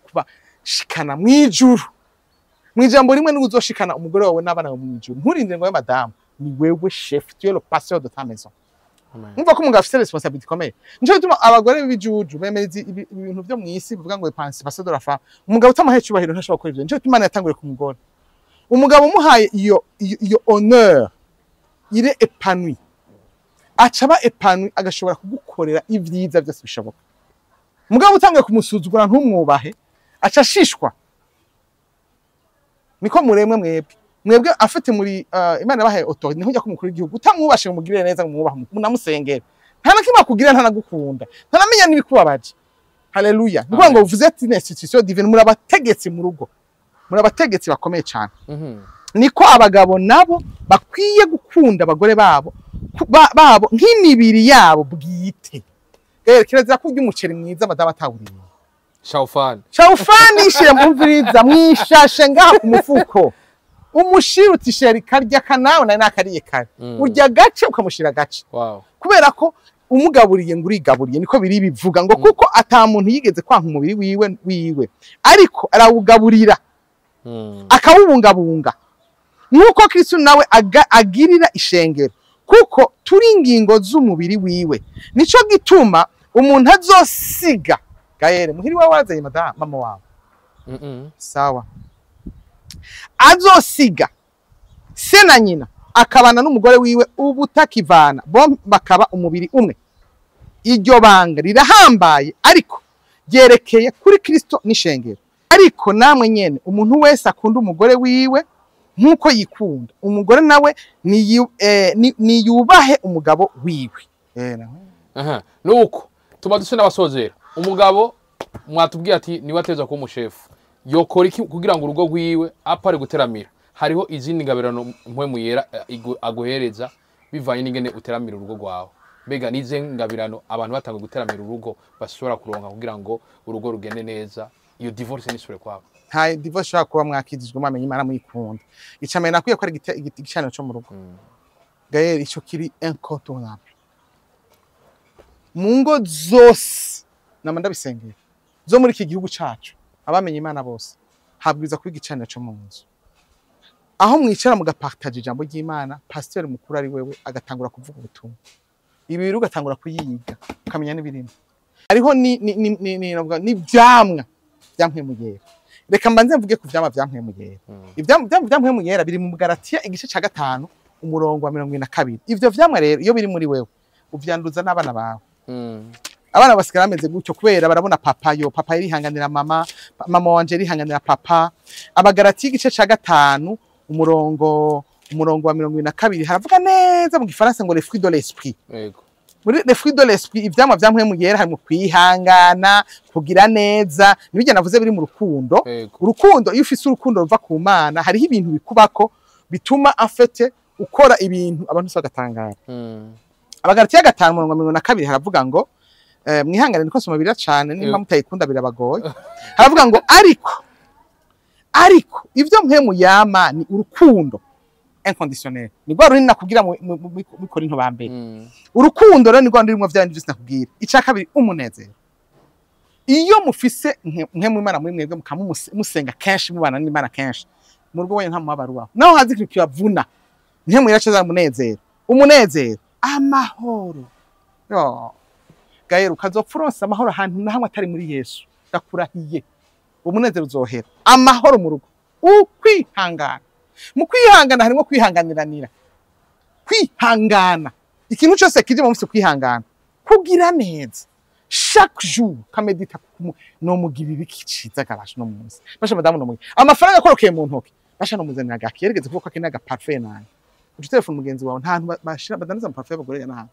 kuba shikana mwijuru. Mwijambo rimwe n'uzoshikana umugore wawe n'abana bawe mwijuru. Nturinde ngo madame ni wewe chef, tu es le pasteur de ta maison. Umva ko umugabo afite responsabilité ikomeye. Nico bituma abagore b'ibijuju bemereza ibintu byo mu isi bivuga ngo Emancipation de la femme. Umugabo utamahe cyubahiro ntashobora gukora ibyo. Nico bituma Imana yatanguriye ku mugore. Umugabo umuhaye iyo honneur, il est épanoui. Acaba épanoui agashobora kugukorera ivyiza byose bishoboka. Mugabo utangiye kumusuzugura ntumwubahe, acashishwa. Niko muremwe mwebwe afite muri Imana bahaye autorité niho njya kumukuru igihugu utamwubashe umugirire neza mwubaha munamusengera. Nta nakimwe kugira nta nagukunda. Nta namenya nibikubabaje. Haleluya. Ngo ngo vous êtes une institution divine muri abategetsi mu rugo. Muri abategetsi bakomeye cyane. Niko abagabo nabo bakwiye gukunda abagore babo nk'imibiri yabo bwite. Kirazira kurya umuceri mwiza madama atawuriye.
Shaufani
ishe mumviriza mwishashe ngaha ku mufuko. Umushira utisheri karya kanawe na nakariye kare. Urya gace ukamushira gace.
Wow.
Kubera ko umugaburiye ngo urigaburiye niko biri bivuga ngo kuko ata muntu yigeze kwanka umubiri wiwe ariko arawugaburira. Akawubungabunga. Nuko Kristo nawe agirira ishengero. Kuko turi ingingo z'umubiri wiwe. Nico gituma umuntu azosiga. Gaere muhiri wawe wazanye mama wawe. Sawa. Azosiga se na nyina akabana n'umugore wiwe ubutakivana bo bakaba umubiri umwe. Iryo banga rirahambaye ariko ryerekeye kuri Kristo n'ishengero. Ariko namwe nyene umuntu wese akunda umugore wiwe nkuko yikunda. Umugore nawe ni yubahe umugabo wiwe.
Nuko tuma dusena basozera. Umugabo mwatubwiye ati ni wateza ko umushefu. Yokora iki kugira ngo urugo rwiwe apare guteramira. Hariho izindi ngabirano mpwe muyera aguhereza bivanye n'ingene uteramira urugo rwawe. Mbega nize ngabirano abantu batanga guteramira urugo bashobora kuronka kugira ngo urugo rugende neza. Iyo divorce nisure kwabo.
Nta divorce shaka kuba mwakizijwe mwamenye Imana muyikunda. Icamene nakwiye ko ari igicano cyo mu rugo. Gaël ico kiri incontournable. Mungo zose namanda bisengera. Zo muri iki gihugu cacu abamenye Imana bose habwiza kuri igicano cyo mu nzu. Aho mwicara mugapartage ijambo ry'Imana, pasteur mukuru ari wewe agatangura kuvuga ubutumwa. ibi rero ugatangura kuyiga ukamenya n'ibirimo hariho ni vyamwa vyampwemugera reka mbanze mvuge ku vyamwa vyampwemugera vyampwemugera biri mu Galatiya igice ca 5 umurongo wa 22 ivyo vyamwa rero iyo biri muri wewe uvyanduza n'abana bawe abana basigara bameze gutyo kubera barabona papa irihanganira mama wanje irihanganira papa Abagalatiya igice ca 5 umurongo wa 22 haravuga neza mu gifaransa ngo les fruits de l'esprit
yego
muri les fruits de l'esprit ivyamwa vyampwemugera harimo kwihangana kugira neza nibijye navuze biri mu rukundo urukundo iyo ufise urukundo ruva ku Mana hariho ibintu bikubako bituma afete ukora ibintu abantu bagatangara Abagalatiya 5 umurongo wa 22 haravuga ngo mwihangane niko soma birira cyane nimba mutayikunda birabagoye haravuga ngo ariko ivyo mpwemu yama ni urukundo inconditionnel ni gwa runini nakubwira mu Korinto ba mbere urukundo rero ni gwa ndimo vyandi vyose nakubwira ica kabiri umunezero iyo mufise mpwemu Imana muri mwebwe mukamusenga kenshi mubana n'Imana kenshi mu rugo wenye nta mubabaruwa naho hazi ikintu kibavuna mpwemu iracaza umunezero amahoro yo gaero kazopfuronsa amahoro ahantu na hamwe atari muri Yesu ndakurahiye umunezero uzohera amahoro mu rugo ukwihangana mu kwihangana harimo kwihanganiranira kwihangana ikintu cyose kije mu mufite kwihangana kugira neza chaque jour kamedita no mugira ibikiciza gabasha no munsi basha madamu no mugira amafaranga akorokeye mu ntoki basha no muzanira gakeregeze kuko akeneye parfait naye uje telefone mugenzi wawe nta bashira badaniza mu parfait bagore naha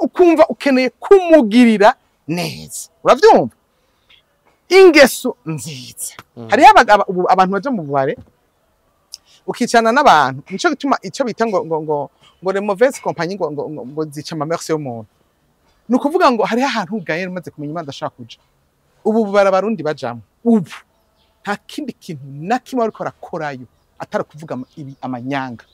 ukumva ukeneye kumugirira neza uravyumva ingeso nziza hari abantu baje mu bubare ukicana n'abantu nico gituma ico bita ngo les mauvaises compagnies ngo zica ma merci y'umuntu nukuvuga ngo hari ahantu ugaye maze kumenya Imana ndashaka kuja ubu barabarundi bajamo ubu nta kindi kintu nakimwe ariko rakorayo atari kuvuga ibi amanyanga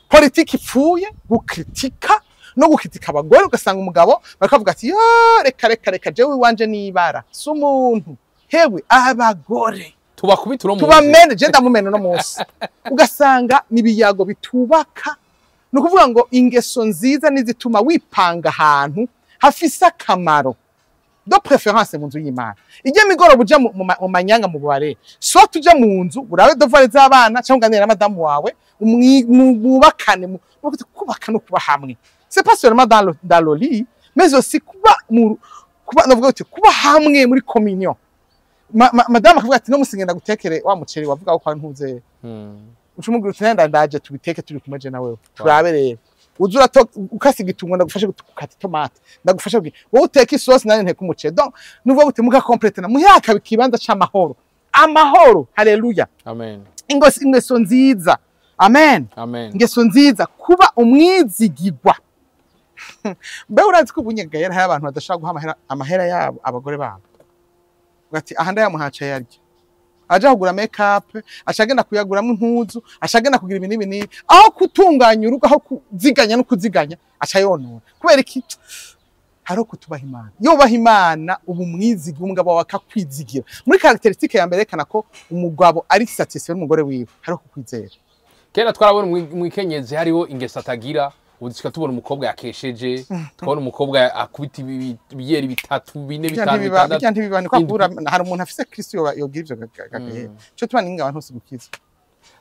politiki ipfuye gukritika no gukritika abagore ugasanga umugabo bakavuga ati yo reka jewe wanje nibara si umuntu hewe abagore
tubakubita no
tubamene je ndamumene no munsi ugasanga nibiyago bitubaka no kuvuga ngo ingeso nziza nizituma wipanga ahantu hafise akamaro do preference mu nzu y'Imana ije migoro buja mu manyanga mu bubare so tuja mu nzu urabe dovare z'abana cyangwa nganira madamu wawe umwubakane kubaka no kuba hamwe c'est pas seulement dans le lit mais aussi kuba novuga uti kuba hamwe muri communion madame akavuga ati no musingenda gutekere wa muceri wavuga ko ntuze ucumubwira uti nenda ndaje tubiteke turi kumaje nawe turabereye uzura to ukasiga itungo ndagufashe gukata tomate ndagufashe wowe uteka isosi nane nteka umuceri donc nuvuga uti muka complete na muhyaka bikibanza c'amahoro amahoro haleluya
amen
ingeso nziza amen ingeso nziza kuba umwizigirwa mbe urazi ko ubunyegayera hari abantu badashaka guha amahera yabo abagore babo ati ahanda yamuhaca yarya aje kugura makeup ashagenda kuyaguramo impuzu ashagenda kugira ibintu ibintu aho kutunganya urugo aho kuziganya no kuziganya aca yonora kubera iki haro kutubaha Imana yo baha Imana ubu mwiziga umugabo wakakwizigira muri characteristique ya mbere rekana ko umugabo ari satisfait n'umugore wiwe haro kukwizera
kera twarabona mwikenyezi hariho ingeso atagira udishika tubona umukobwa yakesheje twabona umukobwa akubita ibiyeri bitatu bine bitanu
bitandatu ntibibane ko akura hari umuntu afise Kristo yogira ivyo gagaye cyo tubana ninga abantu sigukiza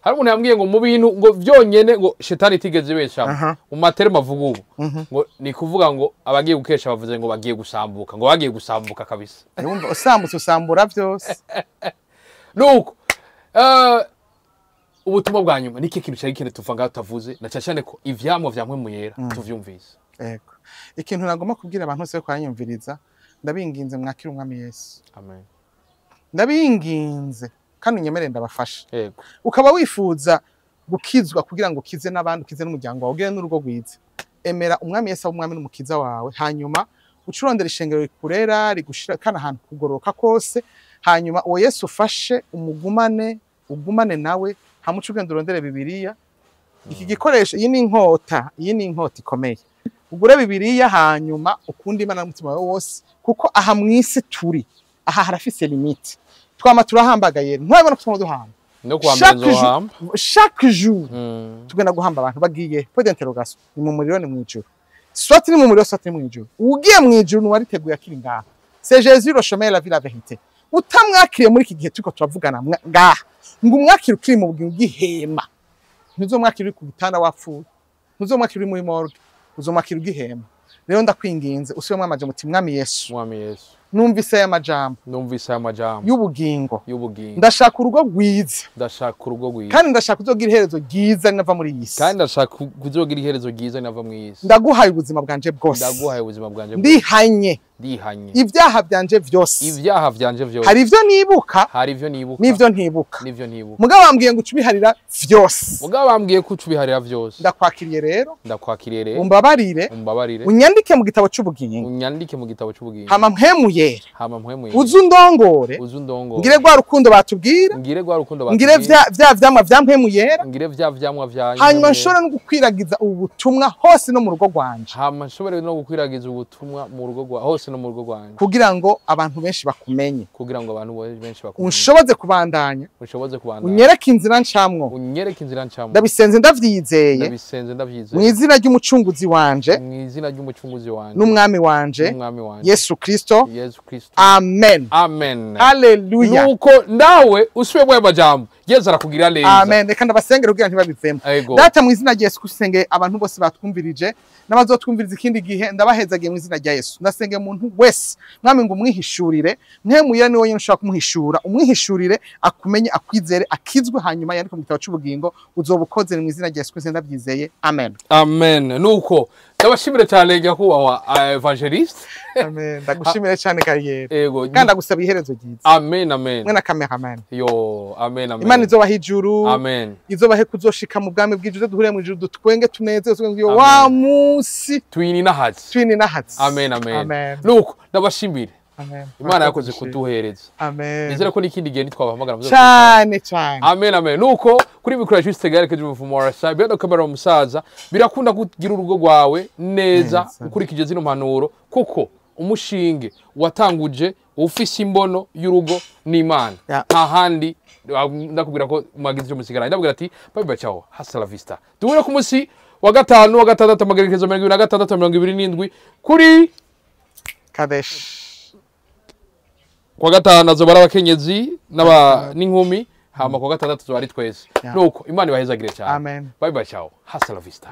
hari umuntu yambwiye ngo mu bintu ngo vyonyene ngo shetani tigeze besha mu materema avuga ubu ngo ni kuvuga ngo abagiye gukesha bavuze ngo bagiye gusambuka ngo bagiye gusambuka kabisa
urumva usambutse usambura vyose
nuko ubutumwa bwa nyuma niki kintu cyari kintu tuva ngaho tavuze na cyane ko ivyamwa vyamwe muyera tuvyumvise
yego ikintu nagomba kubwira abantu bose ko aranyumviriza ndabinginze mwakira umwami Yesu
amen
ndabinginze kandi unyemere ndabafasha
yego
ukaba wifuza gukizwa kugira ngo kize n'abandi ukize n'umuryango wawe ugire n'urugo rwiza emera umwami Yesu umwami n'umukiza wawe hanyuma ucurondera ishengero rikurera rigushira kana ahantu kugoroka kose hanyuma uwo Yesu ufashe ugumane nawe hamuca ugenda urondere Bibiliya iki gikoresho iyi ni inkota ikomeye ugure Bibiliya hanyuma ukunda Imana n'umutima wawe wose kuko aha mwisi turi aha harafise limite twama turahambagaye ntwabona ko duhamba
no kwamenzo hamba
chaque jour tugenda guhamba abantu bagiye point d'interrogation ni mu muriro ni mwijuru soit ni mu muriro soit ni mu ijuru ugiye mu ijuru nuwariteguye akiri ngaha c'est Jésus le chemin la vie la vérité utamwakiriye muri iki gihe turiko turavugana ngaha ngo umwakire ukiri mu bugingo bw'ihema ntuzomwakire uri ku bitanda wapfuye ntuzomwakire uri muri morgue uzomwakire ugihema rero ndakwinginze usubiremo amajambo uti mwami Yesu numvise aya majambo y'ubugingo ndashaka urugo rwiza kandi ndashaka kuzogira iherezo ryiza ninava muri iyi si ndaguhaye ubuzima bwanje bwose ndihanye ibyaha byanje vyose hari ivyo nibuka n'ivyo ntibuka mugabo bambwiye ngo ucubiharira vyose ndakwakiriye rero umbabarire unyandike mu gitabo c'ubugingo hama mpemu yera uzundongore ngire rwa rukundo batubwira ngire vya vyamwa vya mpemu yera hanyuma nshobore no gukwiragiza ubutumwa hose no mu rugo rwanje kugira ngo abantu benshi bakumenye unshoboze kubandanya unyereke inzira ncamwo ndabisenze ndavyizeye mu izina ry'umucunguzi wanje n'umwami wanje Yesu Kristo amen haleluya
nuko ndawe usubiye mu majambo Yesu arakugirira neza
amen reka ndabasengera kugira ntibabivemo data mu izina rya Yesu kusenge abantu bose batwumvirije n'abazotwumviriza ikindi gihe ndabahezagiye mu izina rya Yesu ndasenge umuntu wese mwami ngo umwihishurire mpemuyira ni wowe nshaka kumuhishura umwihishurire akumenye akwizere akizwe hanyuma yandika mu gitabo c'ubugingo uzobukoze mu izina rya Yesu kusenge ndabyizeye amen
nuko ndabashimire cyane nyakubahwa evangeliste
amen ndagushimire cyane kariyeri kandi ndagusaba iherezo ryiza
amen
mwe na cameraman
amen
Imana izobaha ijuru izobahe kuzoshika mu bwami bw'ijuru duhure mu ijuru dutwenge tunezezwe ngo wa munsi
twini nahatsi amen nuko ndabashimire Imana yakoze kuduhereza nizere ko n'ikindi gihe nitwabahamagara
cyane
amen nuko kuri mikoro juste gareke Umuvumo arasa bendo kamera umusaza birakunda kugira urugo rwawe neza ukurikije zino mpanuro kuko umushinge watanguje ufise imbono y'urugo n'Imana nta handi ndakubwira ko mwagize cyo musigara ndabwira ati bye ciao hasta la vista duhure ku munsi wa gatanu wa gatandatu amagerekezo 26 kuri
Kadesh
kwa gatanu azobara abakenyezi n'inkumi hama kwa gatandatu zo ari twese nuko Imana ibahezagire cyane bye ciao hasta la vista